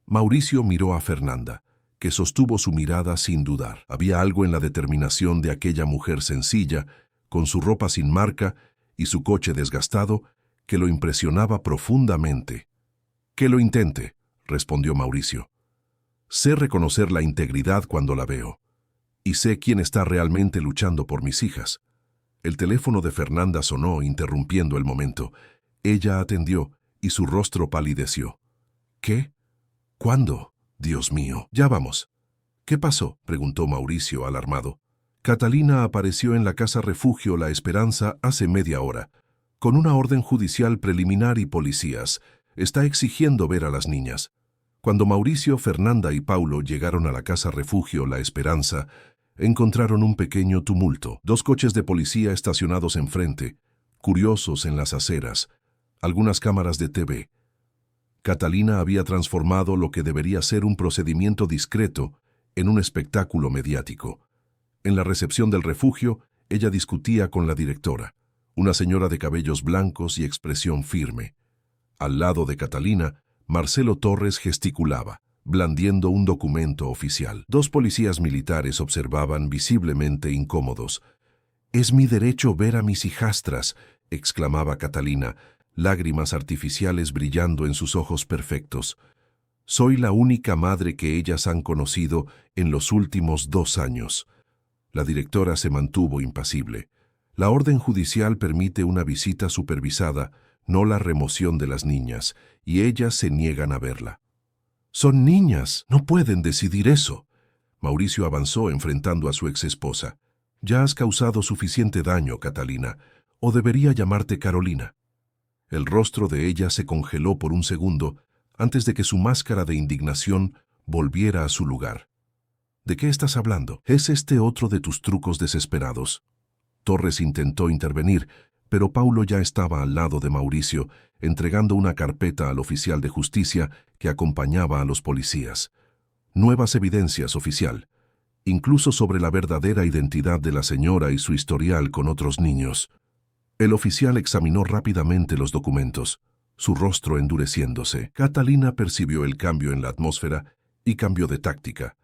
Mauricio miró a Fernanda, que sostuvo su mirada sin dudar. Había algo en la determinación de aquella mujer sencilla, con su ropa sin marca y su coche desgastado, que lo impresionaba profundamente. «Que lo intente», respondió Mauricio. «Sé reconocer la integridad cuando la veo, y sé quién está realmente luchando por mis hijas». El teléfono de Fernanda sonó, interrumpiendo el momento. Ella atendió, y su rostro palideció. «¿Qué? ¿Cuándo? Dios mío, ya vamos». ¿Qué pasó?, preguntó Mauricio, alarmado. Catalina apareció en la casa refugio La Esperanza hace media hora, con una orden judicial preliminar y policías. Está exigiendo ver a las niñas. Cuando Mauricio, Fernanda y Paulo llegaron a la casa refugio La Esperanza, encontraron un pequeño tumulto. 2 coches de policía estacionados enfrente, curiosos en las aceras, algunas cámaras de TV. Catalina había transformado lo que debería ser un procedimiento discreto en un espectáculo mediático. En la recepción del refugio, ella discutía con la directora, una señora de cabellos blancos y expresión firme. Al lado de Catalina, Marcelo Torres gesticulaba, blandiendo un documento oficial. 2 policías militares observaban visiblemente incómodos. «Es mi derecho ver a mis hijastras», exclamaba Catalina, lágrimas artificiales brillando en sus ojos perfectos. «Soy la única madre que ellas han conocido en los últimos 2 años». La directora se mantuvo impasible. La orden judicial permite una visita supervisada, no la remoción de las niñas, y ellas se niegan a verla. «Son niñas, no pueden decidir eso». Mauricio avanzó enfrentando a su exesposa. «Ya has causado suficiente daño, Catalina, o debería llamarte Carolina». El rostro de ella se congeló por un segundo antes de que su máscara de indignación volviera a su lugar. «¿De qué estás hablando? ¿Es este otro de tus trucos desesperados?» Torres intentó intervenir, pero Paulo ya estaba al lado de Mauricio, entregando una carpeta al oficial de justicia que acompañaba a los policías. «Nuevas evidencias, oficial, incluso sobre la verdadera identidad de la señora y su historial con otros niños». El oficial examinó rápidamente los documentos, su rostro endureciéndose. Catalina percibió el cambio en la atmósfera y cambió de táctica.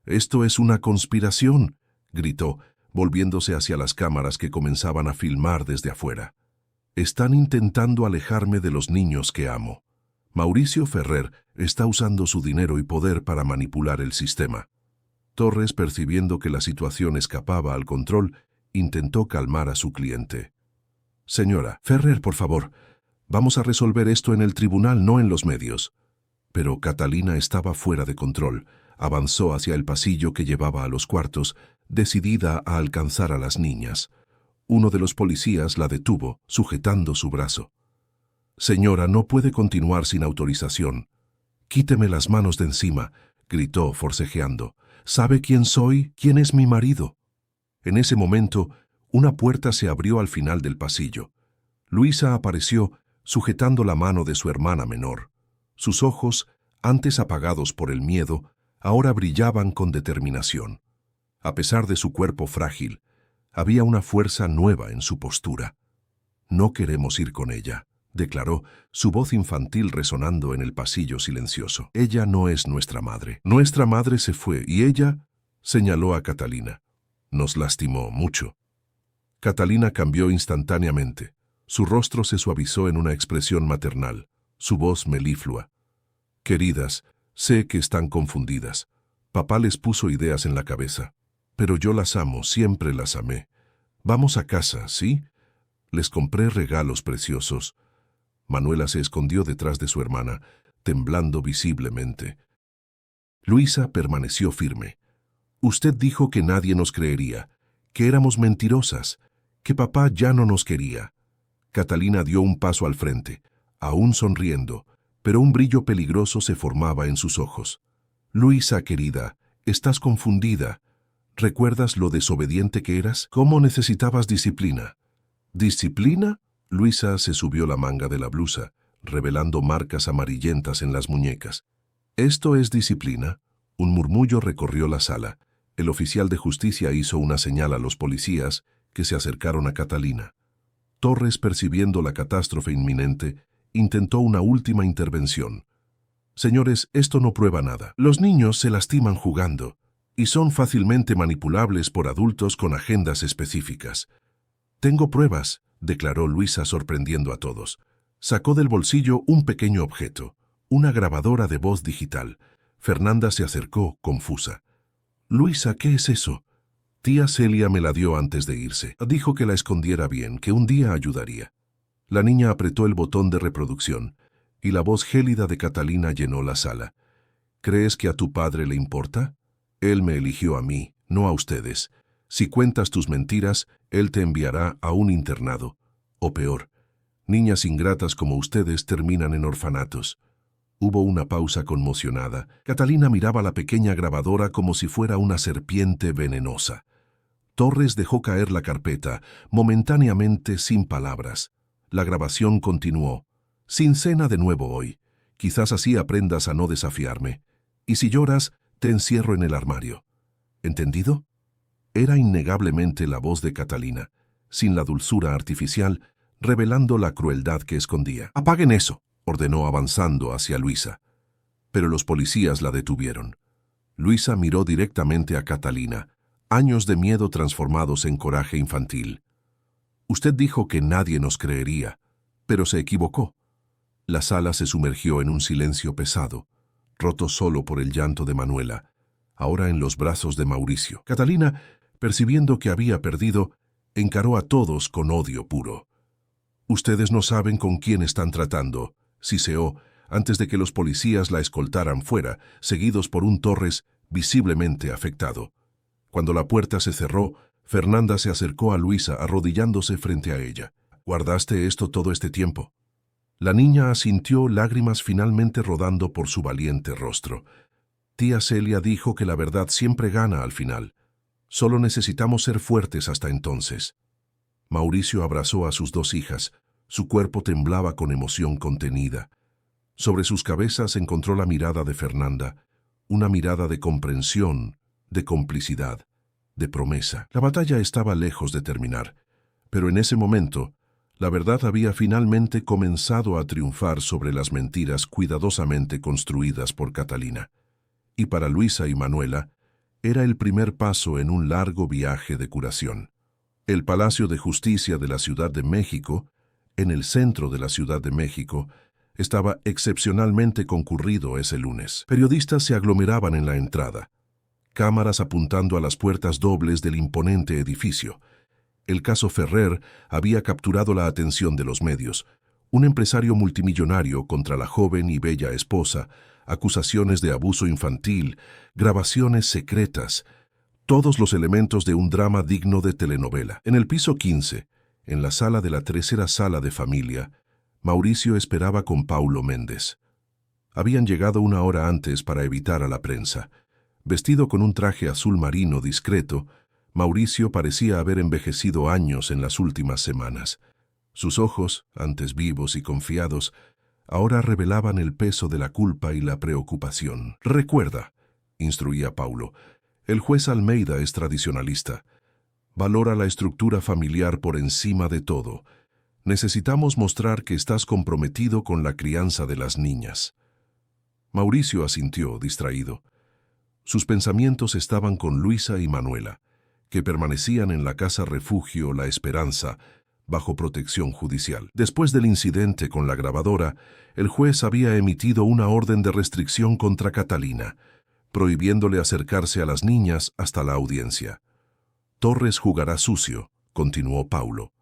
«¡Esto es una conspiración!», gritó, volviéndose hacia las cámaras que comenzaban a filmar desde afuera. «Están intentando alejarme de los niños que amo. Mauricio Ferrer está usando su dinero y poder para manipular el sistema». Torres, percibiendo que la situación escapaba al control, intentó calmar a su cliente. «Señora Ferrer, por favor, vamos a resolver esto en el tribunal, no en los medios». Pero Catalina estaba fuera de control. Avanzó hacia el pasillo que llevaba a los cuartos, decidida a alcanzar a las niñas. Uno de los policías la detuvo, sujetando su brazo. «Señora, no puede continuar sin autorización». «Quíteme las manos de encima», gritó forcejeando. «¿Sabe quién soy? ¿Quién es mi marido?». En ese momento, una puerta se abrió al final del pasillo. Luisa apareció, sujetando la mano de su hermana menor. Sus ojos, antes apagados por el miedo, ahora brillaban con determinación. A pesar de su cuerpo frágil, había una fuerza nueva en su postura. «No queremos ir con ella», declaró, su voz infantil resonando en el pasillo silencioso. «Ella no es nuestra madre. Nuestra madre se fue y ella», señaló a Catalina, «nos lastimó mucho». Catalina cambió instantáneamente. Su rostro se suavizó en una expresión maternal, su voz meliflua. «Queridas, sé que están confundidas. Papá les puso ideas en la cabeza. Pero yo las amo, siempre las amé. Vamos a casa, ¿sí? Les compré regalos preciosos». Manuela se escondió detrás de su hermana, temblando visiblemente. Luisa permaneció firme. «Usted dijo que nadie nos creería, que éramos mentirosas, que papá ya no nos quería». Catalina dio un paso al frente, aún sonriendo, pero un brillo peligroso se formaba en sus ojos. «Luisa, querida, estás confundida. ¿Recuerdas lo desobediente que eras? ¿Cómo necesitabas disciplina?» «¿Disciplina?». Luisa se subió la manga de la blusa, revelando marcas amarillentas en las muñecas. «¿Esto es disciplina?». Un murmullo recorrió la sala. El oficial de justicia hizo una señal a los policías, que se acercaron a Catalina. Torres, percibiendo la catástrofe inminente, intentó una última intervención. «Señores, esto no prueba nada. Los niños se lastiman jugando y son fácilmente manipulables por adultos con agendas específicas». «Tengo pruebas», declaró Luisa, sorprendiendo a todos. Sacó del bolsillo un pequeño objeto, una grabadora de voz digital. Fernanda se acercó, confusa. «Luisa, ¿qué es eso?». «Tía Celia me la dio antes de irse. Dijo que la escondiera bien, que un día ayudaría». La niña apretó el botón de reproducción, y la voz gélida de Catalina llenó la sala. «¿Crees que a tu padre le importa? Él me eligió a mí, no a ustedes. Si cuentas tus mentiras, Él te enviará a un internado. O peor, niñas ingratas como ustedes terminan en orfanatos. Hubo una pausa conmocionada. Catalina miraba la pequeña grabadora como si fuera una serpiente venenosa. Torres dejó caer la carpeta, momentáneamente sin palabras. La grabación continuó. Sin cena de nuevo hoy. Quizás así aprendas a no desafiarme. Y si lloras, te encierro en el armario. ¿Entendido? Era innegablemente la voz de Catalina, sin la dulzura artificial, revelando la crueldad que escondía. «Apaguen eso», ordenó avanzando hacia Luisa. Pero los policías la detuvieron. Luisa miró directamente a Catalina, años de miedo transformados en coraje infantil. «Usted dijo que nadie nos creería, pero se equivocó». La sala se sumergió en un silencio pesado, roto solo por el llanto de Manuela, ahora en los brazos de Mauricio. Catalina, percibiendo que había perdido, encaró a todos con odio puro. «Ustedes no saben con quién están tratando», siseó, antes de que los policías la escoltaran fuera, seguidos por un Torres visiblemente afectado. Cuando la puerta se cerró, Fernanda se acercó a Luisa arrodillándose frente a ella. «¿Guardaste esto todo este tiempo?» La niña asintió, lágrimas finalmente rodando por su valiente rostro. «Tía Celia dijo que la verdad siempre gana al final. Solo necesitamos ser fuertes hasta entonces». Mauricio abrazó a sus dos hijas. Su cuerpo temblaba con emoción contenida. Sobre sus cabezas encontró la mirada de Fernanda, una mirada de comprensión, de complicidad, de promesa. La batalla estaba lejos de terminar, pero en ese momento, la verdad había finalmente comenzado a triunfar sobre las mentiras cuidadosamente construidas por Catalina. Y para Luisa y Manuela, era el primer paso en un largo viaje de curación. El Palacio de Justicia de la Ciudad de México, en el centro de la Ciudad de México, estaba excepcionalmente concurrido ese lunes. Periodistas se aglomeraban en la entrada, cámaras apuntando a las puertas dobles del imponente edificio. El caso Ferrer había capturado la atención de los medios. Un empresario multimillonario contra la joven y bella esposa, acusaciones de abuso infantil, grabaciones secretas, todos los elementos de un drama digno de telenovela. En el piso 15, en la sala de la tercera sala de familia, Mauricio esperaba con Paulo Méndez. Habían llegado una hora antes para evitar a la prensa. Vestido con un traje azul marino discreto, Mauricio parecía haber envejecido años en las últimas semanas. Sus ojos, antes vivos y confiados, ahora revelaban el peso de la culpa y la preocupación. «Recuerda», instruía Paulo, «el juez Almeida es tradicionalista. Valora la estructura familiar por encima de todo. Necesitamos mostrar que estás comprometido con la crianza de las niñas». Mauricio asintió, distraído. Sus pensamientos estaban con Luisa y Manuela, que permanecían en la casa refugio La Esperanza, bajo protección judicial. Después del incidente con la grabadora, el juez había emitido una orden de restricción contra Catalina, prohibiéndole acercarse a las niñas hasta la audiencia. «Torres jugará sucio», continuó Paulo.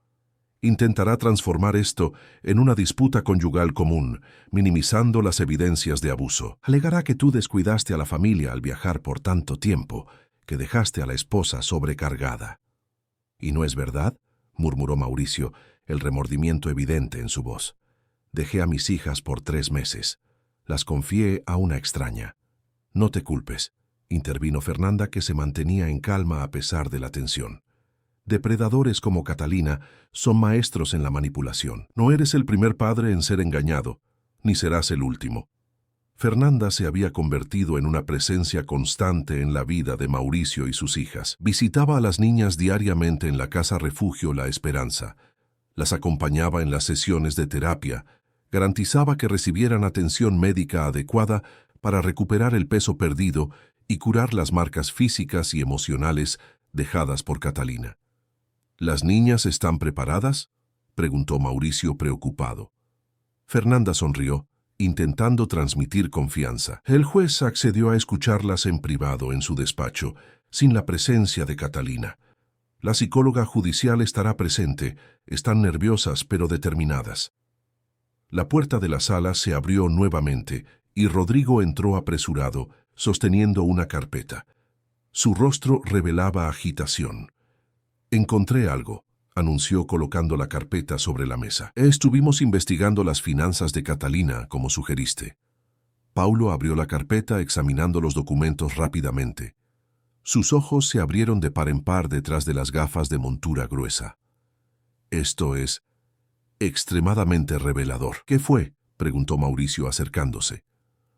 «Intentará transformar esto en una disputa conyugal común, minimizando las evidencias de abuso. Alegará que tú descuidaste a la familia al viajar por tanto tiempo, que dejaste a la esposa sobrecargada». «¿Y no es verdad?», murmuró Mauricio, el remordimiento evidente en su voz. «Dejé a mis hijas por 3 meses. Las confié a una extraña». «No te culpes», intervino Fernanda, que se mantenía en calma a pesar de la tensión. «Depredadores como Catalina son maestros en la manipulación. No eres el primer padre en ser engañado, ni serás el último». Fernanda se había convertido en una presencia constante en la vida de Mauricio y sus hijas. Visitaba a las niñas diariamente en la casa refugio La Esperanza. Las acompañaba en las sesiones de terapia. Garantizaba que recibieran atención médica adecuada para recuperar el peso perdido y curar las marcas físicas y emocionales dejadas por Catalina. «¿Las niñas están preparadas?», preguntó Mauricio preocupado. Fernanda sonrió, intentando transmitir confianza. El juez accedió a escucharlas en privado en su despacho, sin la presencia de Catalina. La psicóloga judicial estará presente. Están nerviosas pero determinadas. La puerta de la sala se abrió nuevamente y Rodrigo entró apresurado, sosteniendo una carpeta. Su rostro revelaba agitación. «Encontré algo», anunció colocando la carpeta sobre la mesa. «Estuvimos investigando las finanzas de Catalina, como sugeriste». Paulo abrió la carpeta examinando los documentos rápidamente. Sus ojos se abrieron de par en par detrás de las gafas de montura gruesa. «Esto es extremadamente revelador». «¿Qué fue?», preguntó Mauricio acercándose.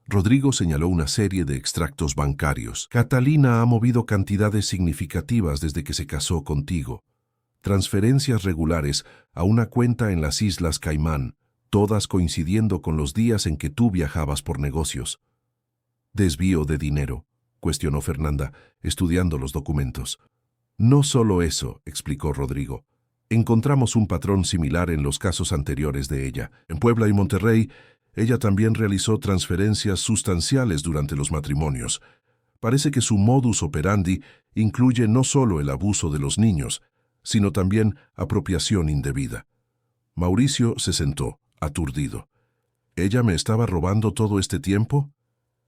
Rodrigo señaló una serie de extractos bancarios. «Catalina ha movido cantidades significativas desde que se casó contigo. Transferencias regulares a una cuenta en las Islas Caimán, todas coincidiendo con los días en que tú viajabas por negocios». «¿Desvío de dinero?», cuestionó Fernanda, estudiando los documentos. «No solo eso», explicó Rodrigo. «Encontramos un patrón similar en los casos anteriores de ella. En Puebla y Monterrey, ella también realizó transferencias sustanciales durante los matrimonios. Parece que su modus operandi incluye no solo el abuso de los niños, sino también apropiación indebida». Mauricio se sentó, aturdido. ¿Ella me estaba robando todo este tiempo?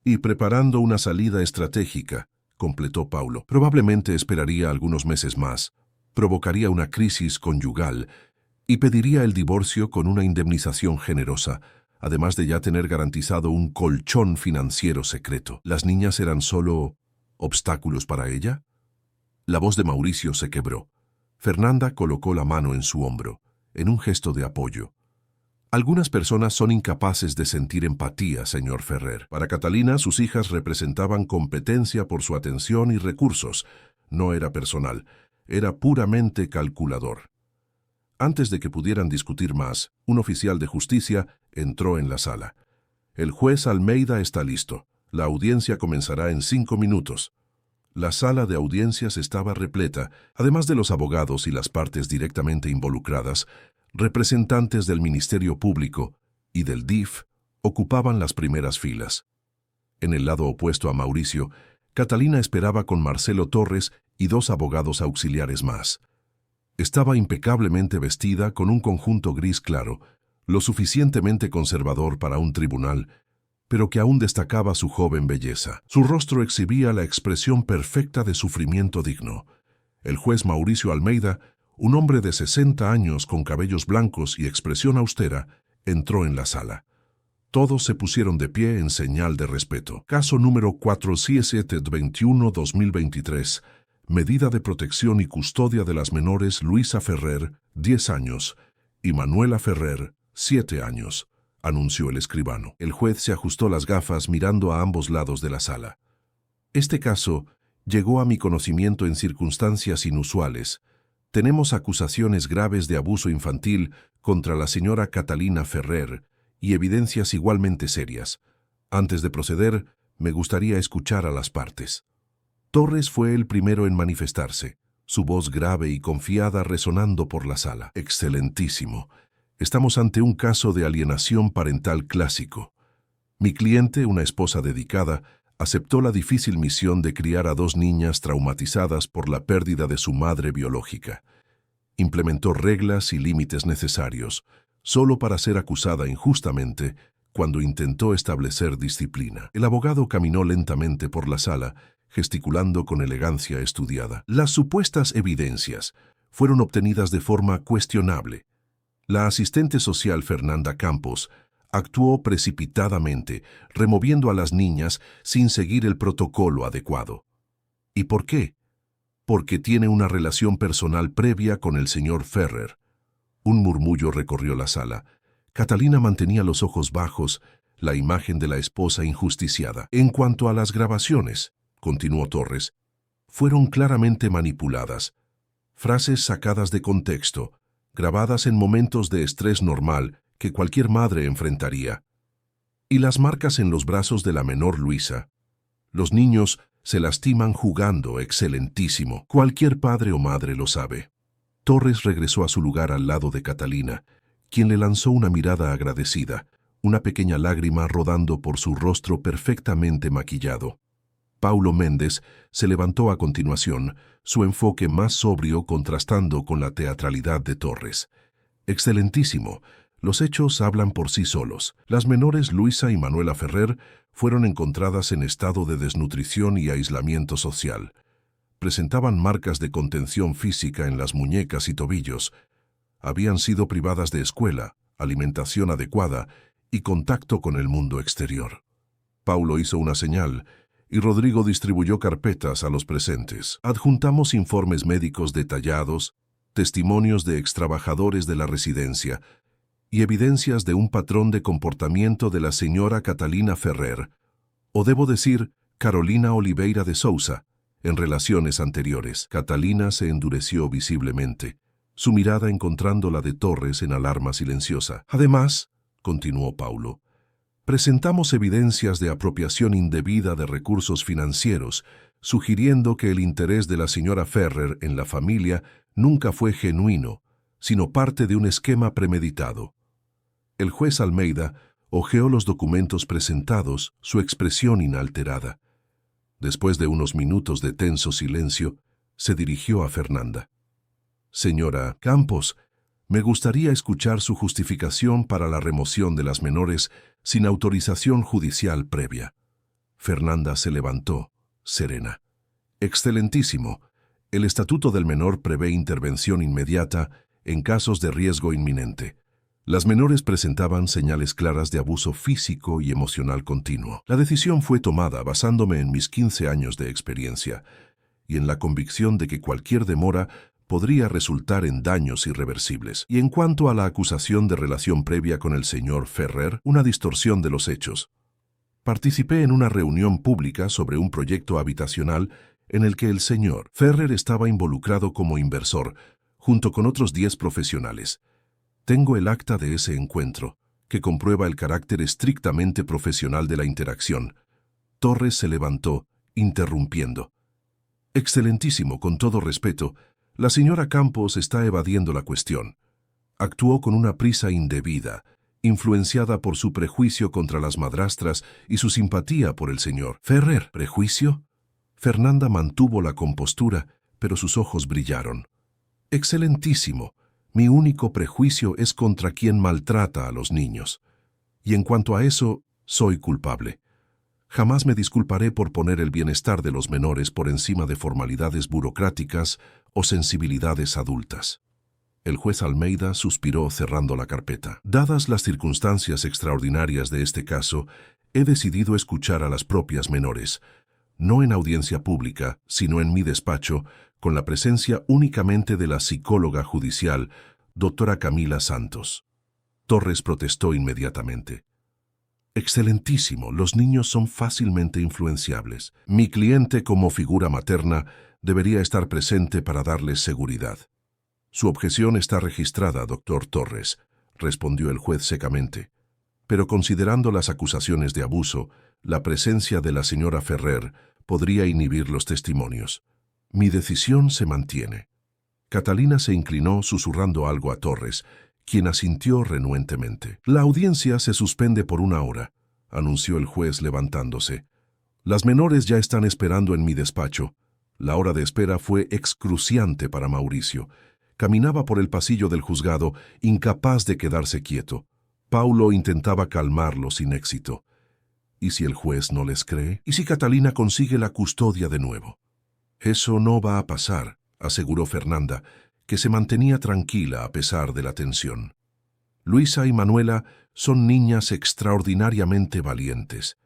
«Y preparando una salida estratégica», completó Paulo. «Probablemente esperaría algunos meses más, provocaría una crisis conyugal y pediría el divorcio con una indemnización generosa, además de ya tener garantizado un colchón financiero secreto. ¿Las niñas eran solo obstáculos para ella?». La voz de Mauricio se quebró. Fernanda colocó la mano en su hombro, en un gesto de apoyo. «Algunas personas son incapaces de sentir empatía, señor Ferrer. Para Catalina, sus hijas representaban competencia por su atención y recursos. No era personal, era puramente calculador». Antes de que pudieran discutir más, un oficial de justicia entró en la sala. «El juez Almeida está listo. La audiencia comenzará en 5 minutos». La sala de audiencias estaba repleta, además de los abogados y las partes directamente involucradas. Representantes del Ministerio Público y del DIF ocupaban las primeras filas. En el lado opuesto a Mauricio, Catalina esperaba con Marcelo Torres y 2 abogados auxiliares más. Estaba impecablemente vestida con un conjunto gris claro, lo suficientemente conservador para un tribunal, pero que aún destacaba su joven belleza. Su rostro exhibía la expresión perfecta de sufrimiento digno. El juez Mauricio Almeida, un hombre de 60 años con cabellos blancos y expresión austera, entró en la sala. Todos se pusieron de pie en señal de respeto. Caso número 47721-2023. Medida de protección y custodia de las menores Luisa Ferrer, 10 años, y Manuela Ferrer, 7 años, anunció el escribano. El juez se ajustó las gafas mirando a ambos lados de la sala. «Este caso llegó a mi conocimiento en circunstancias inusuales. Tenemos acusaciones graves de abuso infantil contra la señora Catalina Ferrer y evidencias igualmente serias. Antes de proceder, me gustaría escuchar a las partes». Torres fue el primero en manifestarse, su voz grave y confiada resonando por la sala. «Excelentísimo. Estamos ante un caso de alienación parental clásico. Mi cliente, una esposa dedicada, aceptó la difícil misión de criar a 2 niñas traumatizadas por la pérdida de su madre biológica. Implementó reglas y límites necesarios, solo para ser acusada injustamente cuando intentó establecer disciplina». El abogado caminó lentamente por la sala, gesticulando con elegancia estudiada. «Las supuestas evidencias fueron obtenidas de forma cuestionable. La asistente social Fernanda Campos actuó precipitadamente, removiendo a las niñas sin seguir el protocolo adecuado. ¿Y por qué? Porque tiene una relación personal previa con el señor Ferrer». Un murmullo recorrió la sala. Catalina mantenía los ojos bajos, la imagen de la esposa injusticiada. «En cuanto a las grabaciones», continuó Torres, «fueron claramente manipuladas. Frases sacadas de contexto, grabadas en momentos de estrés normal que cualquier madre enfrentaría. Y las marcas en los brazos de la menor Luisa. Los niños se lastiman jugando, excelentísimo. Cualquier padre o madre lo sabe». Torres regresó a su lugar al lado de Catalina, quien le lanzó una mirada agradecida, una pequeña lágrima rodando por su rostro perfectamente maquillado. Paulo Méndez se levantó a continuación, su enfoque más sobrio contrastando con la teatralidad de Torres. «Excelentísimo. Los hechos hablan por sí solos. Las menores Luisa y Manuela Ferrer fueron encontradas en estado de desnutrición y aislamiento social. Presentaban marcas de contención física en las muñecas y tobillos. Habían sido privadas de escuela, alimentación adecuada y contacto con el mundo exterior. Paulo hizo una señal y Rodrigo distribuyó carpetas a los presentes. Adjuntamos informes médicos detallados, testimonios de extrabajadores de la residencia y evidencias de un patrón de comportamiento de la señora Catalina Ferrer, o debo decir, Carolina Oliveira de Sousa, en relaciones anteriores. Catalina se endureció visiblemente, su mirada encontrando la de Torres en alarma silenciosa. Además, continuó Paulo, presentamos evidencias de apropiación indebida de recursos financieros, sugiriendo que el interés de la señora Ferrer en la familia nunca fue genuino, sino parte de un esquema premeditado. El juez Almeida hojeó los documentos presentados, su expresión inalterada. Después de unos minutos de tenso silencio, se dirigió a Fernanda. Señora Campos, me gustaría escuchar su justificación para la remoción de las menores sin autorización judicial previa. Fernanda se levantó, serena. Excelentísimo. El Estatuto del Menor prevé intervención inmediata en casos de riesgo inminente. Las menores presentaban señales claras de abuso físico y emocional continuo. La decisión fue tomada basándome en mis 15 años de experiencia y en la convicción de que cualquier demora podría resultar en daños irreversibles. Y en cuanto a la acusación de relación previa con el señor Ferrer, una distorsión de los hechos. Participé en una reunión pública sobre un proyecto habitacional en el que el señor Ferrer estaba involucrado como inversor, junto con otros 10 profesionales. Tengo el acta de ese encuentro, que comprueba el carácter estrictamente profesional de la interacción. Torres se levantó, interrumpiendo. Excelentísimo, con todo respeto, la señora Campos está evadiendo la cuestión. Actuó con una prisa indebida, influenciada por su prejuicio contra las madrastras y su simpatía por el señor Ferrer. ¿Prejuicio? Fernanda mantuvo la compostura, pero sus ojos brillaron. Excelentísimo, mi único prejuicio es contra quien maltrata a los niños. Y en cuanto a eso, soy culpable. Jamás me disculparé por poner el bienestar de los menores por encima de formalidades burocráticas o sensibilidades adultas. El juez Almeida suspiró cerrando la carpeta. Dadas las circunstancias extraordinarias de este caso, he decidido escuchar a las propias menores, no en audiencia pública, sino en mi despacho, con la presencia únicamente de la psicóloga judicial, doctora Camila Santos. Torres protestó inmediatamente. Excelentísimo, los niños son fácilmente influenciables. Mi cliente, como figura materna, debería estar presente para darles seguridad. Su objeción está registrada, doctor Torres, respondió el juez secamente. Pero considerando las acusaciones de abuso, la presencia de la señora Ferrer podría inhibir los testimonios. Mi decisión se mantiene. Catalina se inclinó susurrando algo a Torres, quien asintió renuentemente. La audiencia se suspende por 1 hora, anunció el juez levantándose. Las menores ya están esperando en mi despacho. La hora de espera fue excruciante para Mauricio. Caminaba por el pasillo del juzgado, incapaz de quedarse quieto. Paulo intentaba calmarlo sin éxito. ¿Y si el juez no les cree? ¿Y si Catalina consigue la custodia de nuevo? Eso no va a pasar, aseguró Fernanda, que se mantenía tranquila a pesar de la tensión. Luisa y Manuela son niñas extraordinariamente valientes,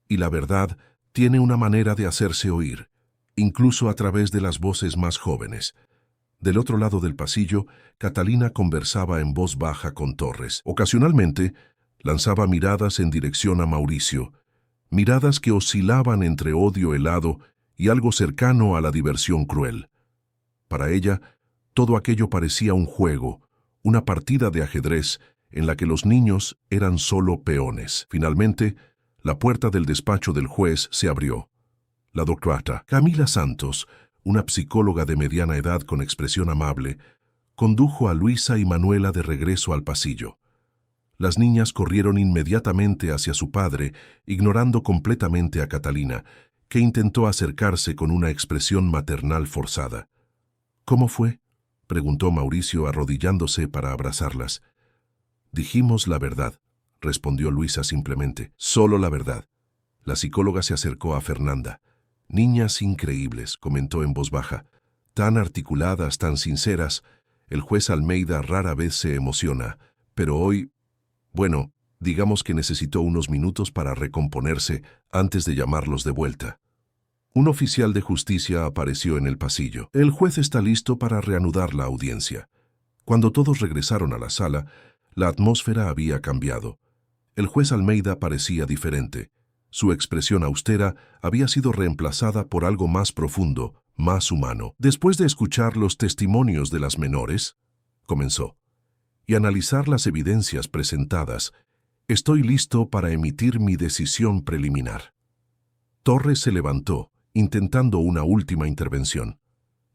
y la verdad tiene una manera de hacerse oír, incluso a través de las voces más jóvenes. Del otro lado del pasillo, Catalina conversaba en voz baja con Torres. Ocasionalmente, lanzaba miradas en dirección a Mauricio, miradas que oscilaban entre odio helado y algo cercano a la diversión cruel. Para ella, todo aquello parecía un juego, una partida de ajedrez en la que los niños eran solo peones. Finalmente, la puerta del despacho del juez se abrió. La doctora Camila Santos, una psicóloga de mediana edad con expresión amable, condujo a Luisa y Manuela de regreso al pasillo. Las niñas corrieron inmediatamente hacia su padre, ignorando completamente a Catalina, que intentó acercarse con una expresión maternal forzada. ¿Cómo fue?, preguntó Mauricio arrodillándose para abrazarlas. Dijimos la verdad, respondió Luisa simplemente. Solo la verdad. La psicóloga se acercó a Fernanda. Niñas increíbles, comentó en voz baja, tan articuladas, tan sinceras. El juez Almeida rara vez se emociona, pero hoy, bueno, digamos que necesitó unos minutos para recomponerse antes de llamarlos de vuelta. Un oficial de justicia apareció en el pasillo. El juez está listo para reanudar la audiencia. Cuando todos regresaron a la sala, la atmósfera había cambiado. El juez Almeida parecía diferente. Su expresión austera había sido reemplazada por algo más profundo, más humano. Después de escuchar los testimonios de las menores, comenzó, y analizar las evidencias presentadas, estoy listo para emitir mi decisión preliminar. Torres se levantó, intentando una última intervención.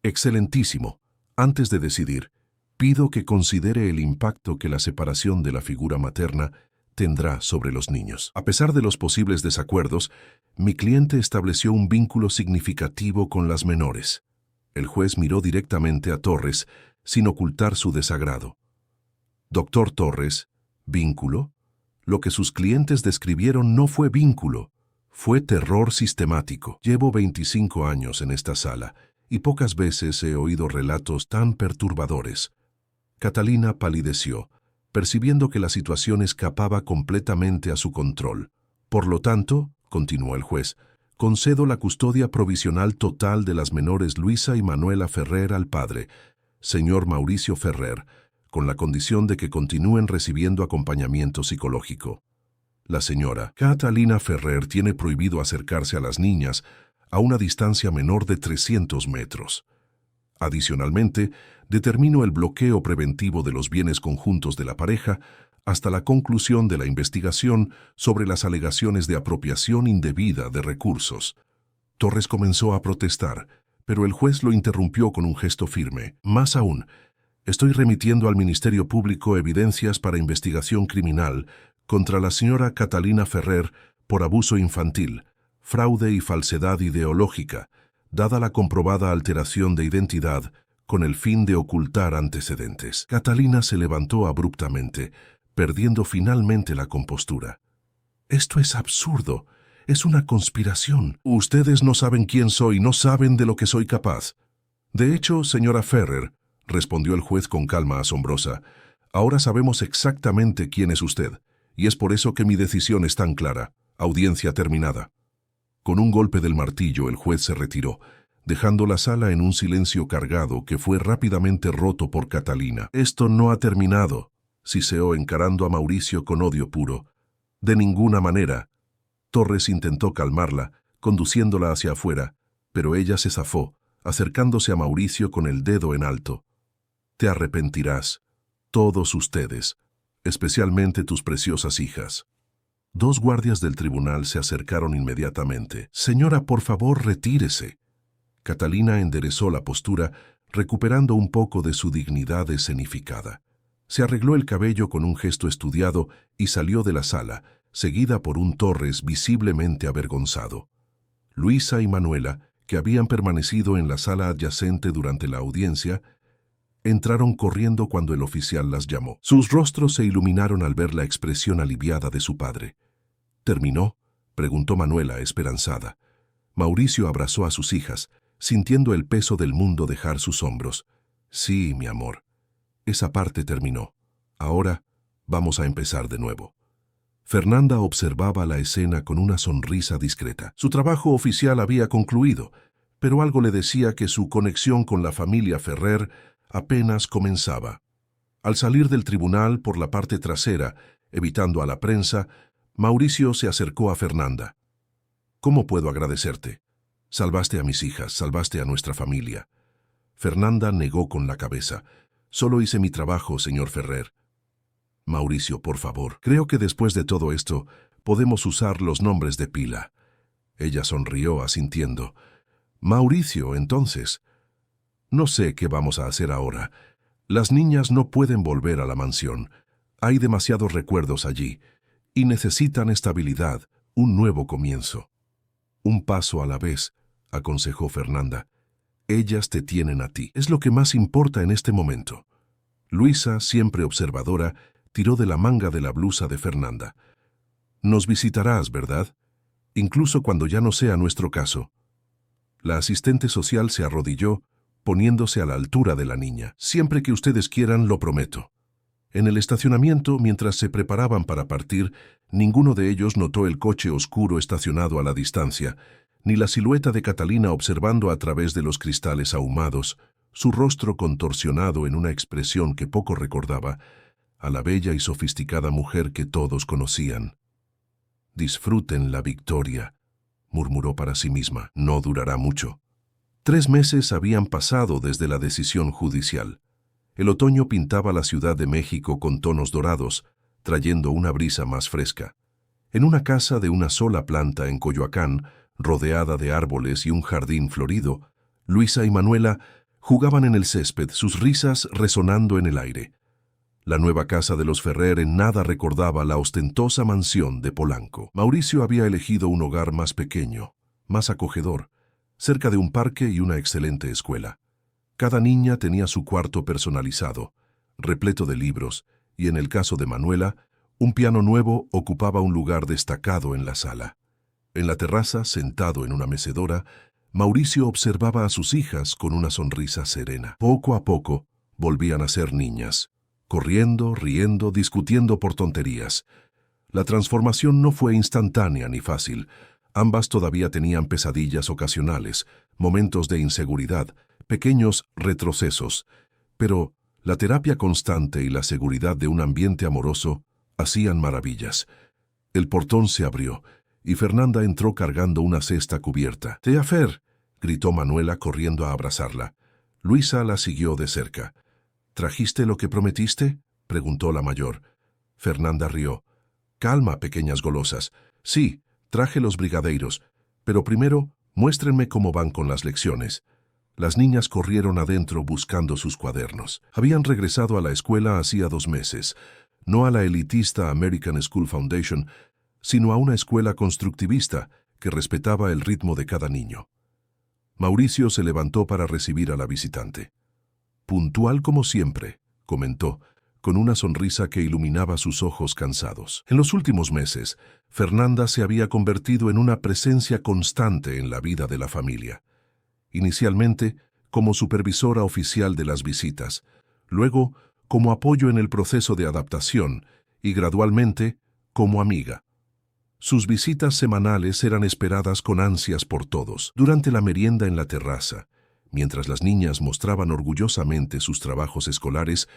Excelentísimo. Antes de decidir, pido que considere el impacto que la separación de la figura materna tendrá sobre los niños. A pesar de los posibles desacuerdos, mi cliente estableció un vínculo significativo con las menores. El juez miró directamente a Torres, sin ocultar su desagrado. Doctor Torres, ¿vínculo? Lo que sus clientes describieron no fue vínculo, fue terror sistemático. Llevo 25 años en esta sala y pocas veces he oído relatos tan perturbadores. Catalina palideció, percibiendo que la situación escapaba completamente a su control. Por lo tanto, continuó el juez, concedo la custodia provisional total de las menores Luisa y Manuela Ferrer al padre, señor Mauricio Ferrer, con la condición de que continúen recibiendo acompañamiento psicológico. La señora Catalina Ferrer tiene prohibido acercarse a las niñas a una distancia menor de 300 metros. Adicionalmente, determino el bloqueo preventivo de los bienes conjuntos de la pareja hasta la conclusión de la investigación sobre las alegaciones de apropiación indebida de recursos. Torres comenzó a protestar, pero el juez lo interrumpió con un gesto firme. Más aún, estoy remitiendo al Ministerio Público evidencias para investigación criminal contra la señora Catalina Ferrer por abuso infantil, fraude y falsedad ideológica, dada la comprobada alteración de identidad con el fin de ocultar antecedentes. Catalina se levantó abruptamente, perdiendo finalmente la compostura. Esto es absurdo. Es una conspiración. Ustedes no saben quién soy, no saben de lo que soy capaz. De hecho, señora Ferrer, respondió el juez con calma asombrosa, ahora sabemos exactamente quién es usted, y es por eso que mi decisión es tan clara. Audiencia terminada. Con un golpe del martillo, el juez se retiró, dejando la sala en un silencio cargado que fue rápidamente roto por Catalina. Esto no ha terminado, siseó encarando a Mauricio con odio puro. De ninguna manera. Torres intentó calmarla, conduciéndola hacia afuera, pero ella se zafó, acercándose a Mauricio con el dedo en alto. Te arrepentirás, todos ustedes, especialmente tus preciosas hijas. Dos guardias del tribunal se acercaron inmediatamente. Señora, por favor, retírese. Catalina enderezó la postura, recuperando un poco de su dignidad escenificada. Se arregló el cabello con un gesto estudiado y salió de la sala, seguida por un Torres visiblemente avergonzado. Luisa y Manuela, que habían permanecido en la sala adyacente durante la audiencia, entraron corriendo cuando el oficial las llamó. Sus rostros se iluminaron al ver la expresión aliviada de su padre. ¿Terminó?, preguntó Manuela, esperanzada. Mauricio abrazó a sus hijas, sintiendo el peso del mundo dejar sus hombros. Sí, mi amor. Esa parte terminó. Ahora vamos a empezar de nuevo. Fernanda observaba la escena con una sonrisa discreta. Su trabajo oficial había concluido, pero algo le decía que su conexión con la familia Ferrer apenas comenzaba. Al salir del tribunal por la parte trasera, evitando a la prensa, Mauricio se acercó a Fernanda. ¿Cómo puedo agradecerte? Salvaste a mis hijas, salvaste a nuestra familia. Fernanda negó con la cabeza. Solo hice mi trabajo, señor Ferrer. Mauricio, por favor, creo que después de todo esto podemos usar los nombres de pila. Ella sonrió asintiendo. Mauricio, entonces. No sé qué vamos a hacer ahora. Las niñas no pueden volver a la mansión. Hay demasiados recuerdos allí y necesitan estabilidad, un nuevo comienzo. Un paso a la vez, aconsejó Fernanda. Ellas te tienen a ti. Es lo que más importa en este momento. Luisa, siempre observadora, tiró de la manga de la blusa de Fernanda. Nos visitarás, ¿verdad? Incluso cuando ya no sea nuestro caso. La asistente social se arrodilló, poniéndose a la altura de la niña. Siempre que ustedes quieran, lo prometo. En el estacionamiento, mientras se preparaban para partir, ninguno de ellos notó el coche oscuro estacionado a la distancia, ni la silueta de Catalina observando a través de los cristales ahumados, su rostro contorsionado en una expresión que poco recordaba a la bella y sofisticada mujer que todos conocían. «Disfruten la victoria», murmuró para sí misma. «No durará mucho». 3 meses habían pasado desde la decisión judicial. El otoño pintaba la Ciudad de México con tonos dorados, trayendo una brisa más fresca. En una casa de una sola planta en Coyoacán, rodeada de árboles y un jardín florido, Luisa y Manuela jugaban en el césped, sus risas resonando en el aire. La nueva casa de los Ferrer en nada recordaba la ostentosa mansión de Polanco. Mauricio había elegido un hogar más pequeño, más acogedor, cerca de un parque y una excelente escuela. Cada niña tenía su cuarto personalizado, repleto de libros, y en el caso de Manuela, un piano nuevo ocupaba un lugar destacado en la sala. En la terraza, sentado en una mecedora, Mauricio observaba a sus hijas con una sonrisa serena. Poco a poco, volvían a ser niñas, corriendo, riendo, discutiendo por tonterías. La transformación no fue instantánea ni fácil. Ambas todavía tenían pesadillas ocasionales, momentos de inseguridad, pequeños retrocesos, pero la terapia constante y la seguridad de un ambiente amoroso hacían maravillas. El portón se abrió y Fernanda entró cargando una cesta cubierta. «Tea Fer», gritó Manuela corriendo a abrazarla. Luisa la siguió de cerca. «¿Trajiste lo que prometiste?», preguntó la mayor. Fernanda rió. «Calma, pequeñas golosas. Sí, traje los brigadeiros, pero primero muéstrenme cómo van con las lecciones». Las niñas corrieron adentro buscando sus cuadernos. Habían regresado a la escuela hacía 2 meses, no a la elitista American School Foundation, sino a una escuela constructivista que respetaba el ritmo de cada niño. Mauricio se levantó para recibir a la visitante. «Puntual como siempre», comentó, con una sonrisa que iluminaba sus ojos cansados. En los últimos meses, Fernanda se había convertido en una presencia constante en la vida de la familia. Inicialmente, como supervisora oficial de las visitas, luego como apoyo en el proceso de adaptación y gradualmente como amiga. Sus visitas semanales eran esperadas con ansias por todos. Durante la merienda en la terraza, mientras las niñas mostraban orgullosamente sus trabajos escolares,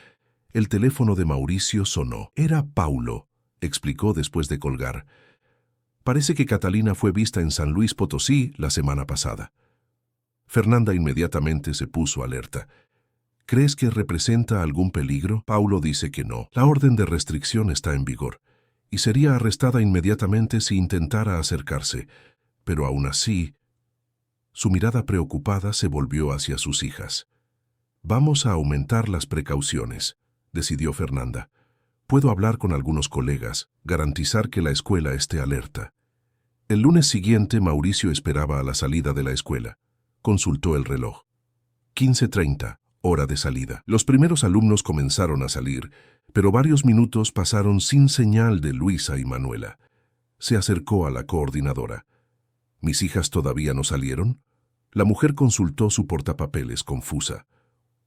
el teléfono de Mauricio sonó. «Era Paulo», explicó después de colgar. «Parece que Catalina fue vista en San Luis Potosí la semana pasada». Fernanda inmediatamente se puso alerta. «¿Crees que representa algún peligro?». Paulo dice que no. La orden de restricción está en vigor, y sería arrestada inmediatamente si intentara acercarse. Pero aún así, su mirada preocupada se volvió hacia sus hijas. «Vamos a aumentar las precauciones», decidió Fernanda. «Puedo hablar con algunos colegas, garantizar que la escuela esté alerta». El lunes siguiente, Mauricio esperaba a la salida de la escuela. Consultó el reloj. 15:30, hora de salida. Los primeros alumnos comenzaron a salir, pero varios minutos pasaron sin señal de Luisa y Manuela. Se acercó a la coordinadora. «¿Mis hijas todavía no salieron?». La mujer consultó su portapapeles confusa.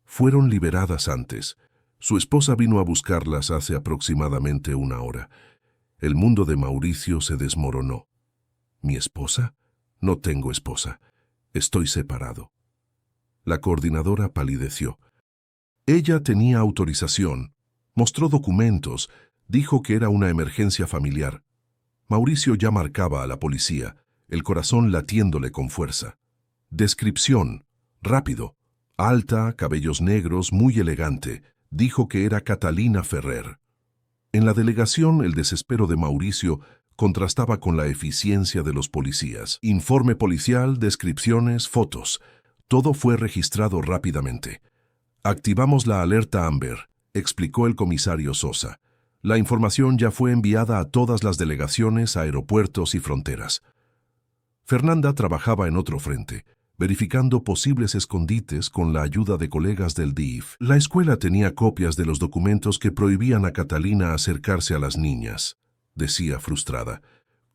Fueron liberadas antes. Su esposa vino a buscarlas hace aproximadamente 1 hora. El mundo de Mauricio se desmoronó. «¿Mi esposa? No tengo esposa. Estoy separado». La coordinadora palideció. Ella tenía autorización, mostró documentos, dijo que era una emergencia familiar. Mauricio ya marcaba a la policía, el corazón latiéndole con fuerza. Descripción: rápido, alta, cabellos negros, muy elegante. Dijo que era Catalina Ferrer. En la delegación, el desespero de Mauricio contrastaba con la eficiencia de los policías. Informe policial, descripciones, fotos. Todo fue registrado rápidamente. «Activamos la alerta Amber», explicó el comisario Sosa. «La información ya fue enviada a todas las delegaciones, aeropuertos y fronteras». Fernanda trabajaba en otro frente, verificando posibles escondites con la ayuda de colegas del DIF. La escuela tenía copias de los documentos que prohibían a Catalina acercarse a las niñas, decía frustrada.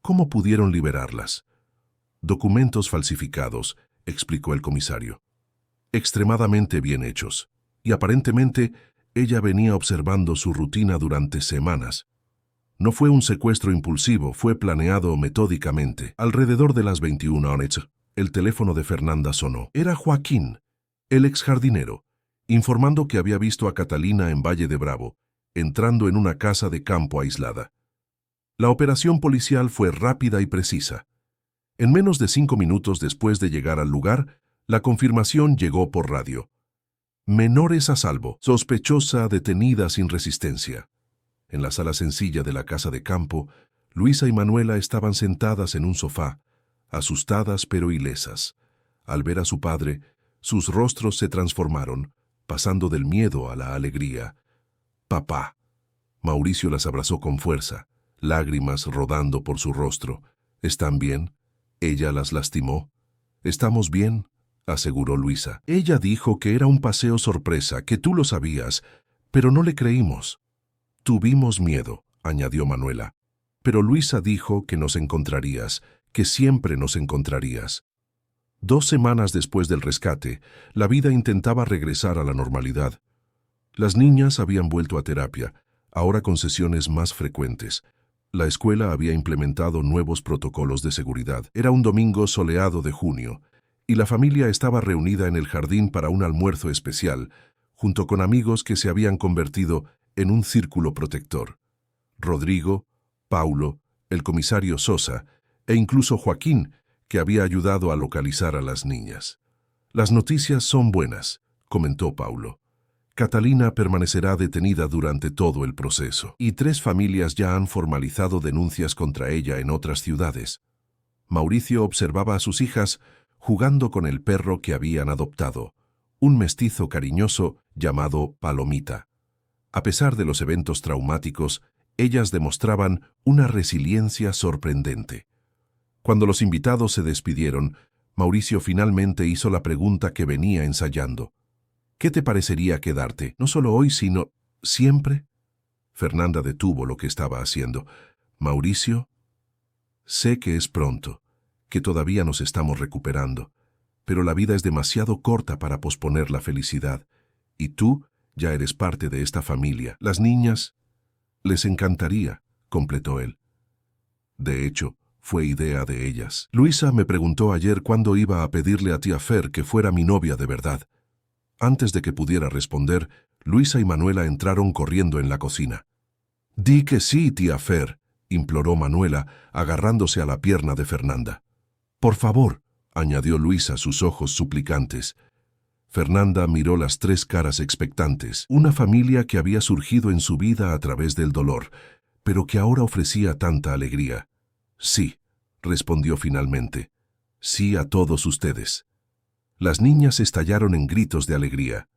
¿Cómo pudieron liberarlas? Documentos falsificados, explicó el comisario. Extremadamente bien hechos. Y aparentemente ella venía observando su rutina durante semanas. No fue un secuestro impulsivo, fue planeado metódicamente. Alrededor de las 21 horas, el teléfono de Fernanda sonó. Era Joaquín, el exjardinero, informando que había visto a Catalina en Valle de Bravo, entrando en una casa de campo aislada. La operación policial fue rápida y precisa. En menos de 5 minutos después de llegar al lugar, la confirmación llegó por radio. Menores a salvo, sospechosa detenida sin resistencia. En la sala sencilla de la casa de campo, Luisa y Manuela estaban sentadas en un sofá, asustadas pero ilesas. Al ver a su padre, sus rostros se transformaron, pasando del miedo a la alegría. «Papá». Mauricio las abrazó con fuerza, lágrimas rodando por su rostro. «¿Están bien? ¿Ella las lastimó?» «Estamos bien», aseguró Luisa. «Ella dijo que era un paseo sorpresa, que tú lo sabías, pero no le creímos». «Tuvimos miedo», añadió Manuela. «Pero Luisa dijo que nos encontrarías, que siempre nos encontrarías». 2 semanas después del rescate, la vida intentaba regresar a la normalidad. Las niñas habían vuelto a terapia, ahora con sesiones más frecuentes. La escuela había implementado nuevos protocolos de seguridad. Era un domingo soleado de junio, y la familia estaba reunida en el jardín para un almuerzo especial, junto con amigos que se habían convertido en un círculo protector. Rodrigo, Paulo, el comisario Sosa e incluso Joaquín, que había ayudado a localizar a las niñas. «Las noticias son buenas», comentó Paulo. «Catalina permanecerá detenida durante todo el proceso, y 3 familias ya han formalizado denuncias contra ella en otras ciudades». Mauricio observaba a sus hijas jugando con el perro que habían adoptado, un mestizo cariñoso llamado Palomita. A pesar de los eventos traumáticos, ellas demostraban una resiliencia sorprendente. Cuando los invitados se despidieron, Mauricio finalmente hizo la pregunta que venía ensayando. «¿Qué te parecería quedarte, no solo hoy, sino siempre?» Fernanda detuvo lo que estaba haciendo. «Mauricio, sé que es pronto, que todavía nos estamos recuperando, pero la vida es demasiado corta para posponer la felicidad, y tú ya eres parte de esta familia. Las niñas les encantaría», completó él. «De hecho, fue idea de ellas. Luisa me preguntó ayer cuándo iba a pedirle a tía Fer que fuera mi novia de verdad». Antes de que pudiera responder, Luisa y Manuela entraron corriendo en la cocina. «Di que sí, tía Fer», imploró Manuela, agarrándose a la pierna de Fernanda. «Por favor», añadió Luisa, sus ojos suplicantes. Fernanda miró las 3 caras expectantes, una familia que había surgido en su vida a través del dolor, pero que ahora ofrecía tanta alegría. «Sí», respondió finalmente. «Sí a todos ustedes». Las niñas estallaron en gritos de alegría.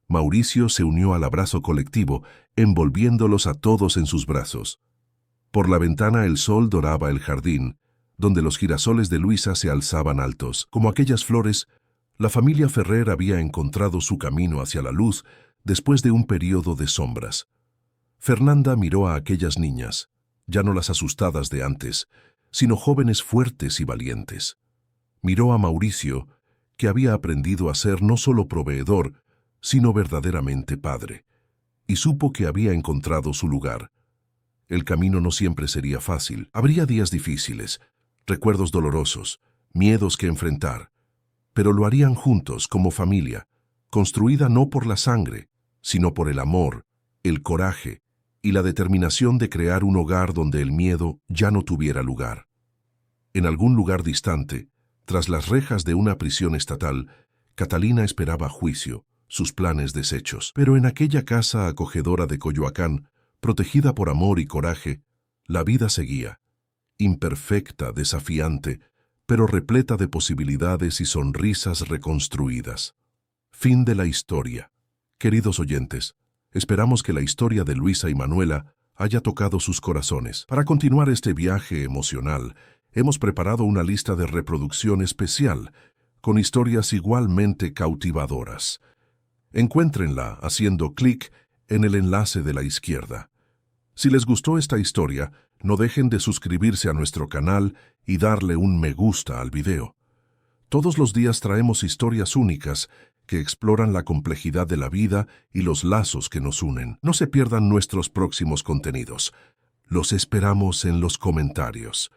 Mauricio se unió al abrazo colectivo, envolviéndolos a todos en sus brazos. Por la ventana el sol doraba el jardín, donde los girasoles de Luisa se alzaban altos. Como aquellas flores, la familia Ferrer había encontrado su camino hacia la luz después de un período de sombras. Fernanda miró a aquellas niñas, ya no las asustadas de antes, sino jóvenes fuertes y valientes. Miró a Mauricio, que había aprendido a ser no solo proveedor, sino verdaderamente padre, y supo que había encontrado su lugar. El camino no siempre sería fácil. Habría días difíciles, recuerdos dolorosos, miedos que enfrentar, pero lo harían juntos como familia, construida no por la sangre, sino por el amor, el coraje y la determinación de crear un hogar donde el miedo ya no tuviera lugar. En algún lugar distante, tras las rejas de una prisión estatal, Catalina esperaba juicio, sus planes deshechos. Pero en aquella casa acogedora de Coyoacán, protegida por amor y coraje, la vida seguía, imperfecta, desafiante, pero repleta de posibilidades y sonrisas reconstruidas. Fin de la historia. Queridos oyentes, esperamos que la historia de Luisa y Manuela haya tocado sus corazones. Para continuar este viaje emocional, hemos preparado una lista de reproducción especial, con historias igualmente cautivadoras. Encuéntrenla haciendo clic en el enlace de la izquierda. Si les gustó esta historia, no dejen de suscribirse a nuestro canal y darle un me gusta al video. Todos los días traemos historias únicas que exploran la complejidad de la vida y los lazos que nos unen. No se pierdan nuestros próximos contenidos. Los esperamos en los comentarios.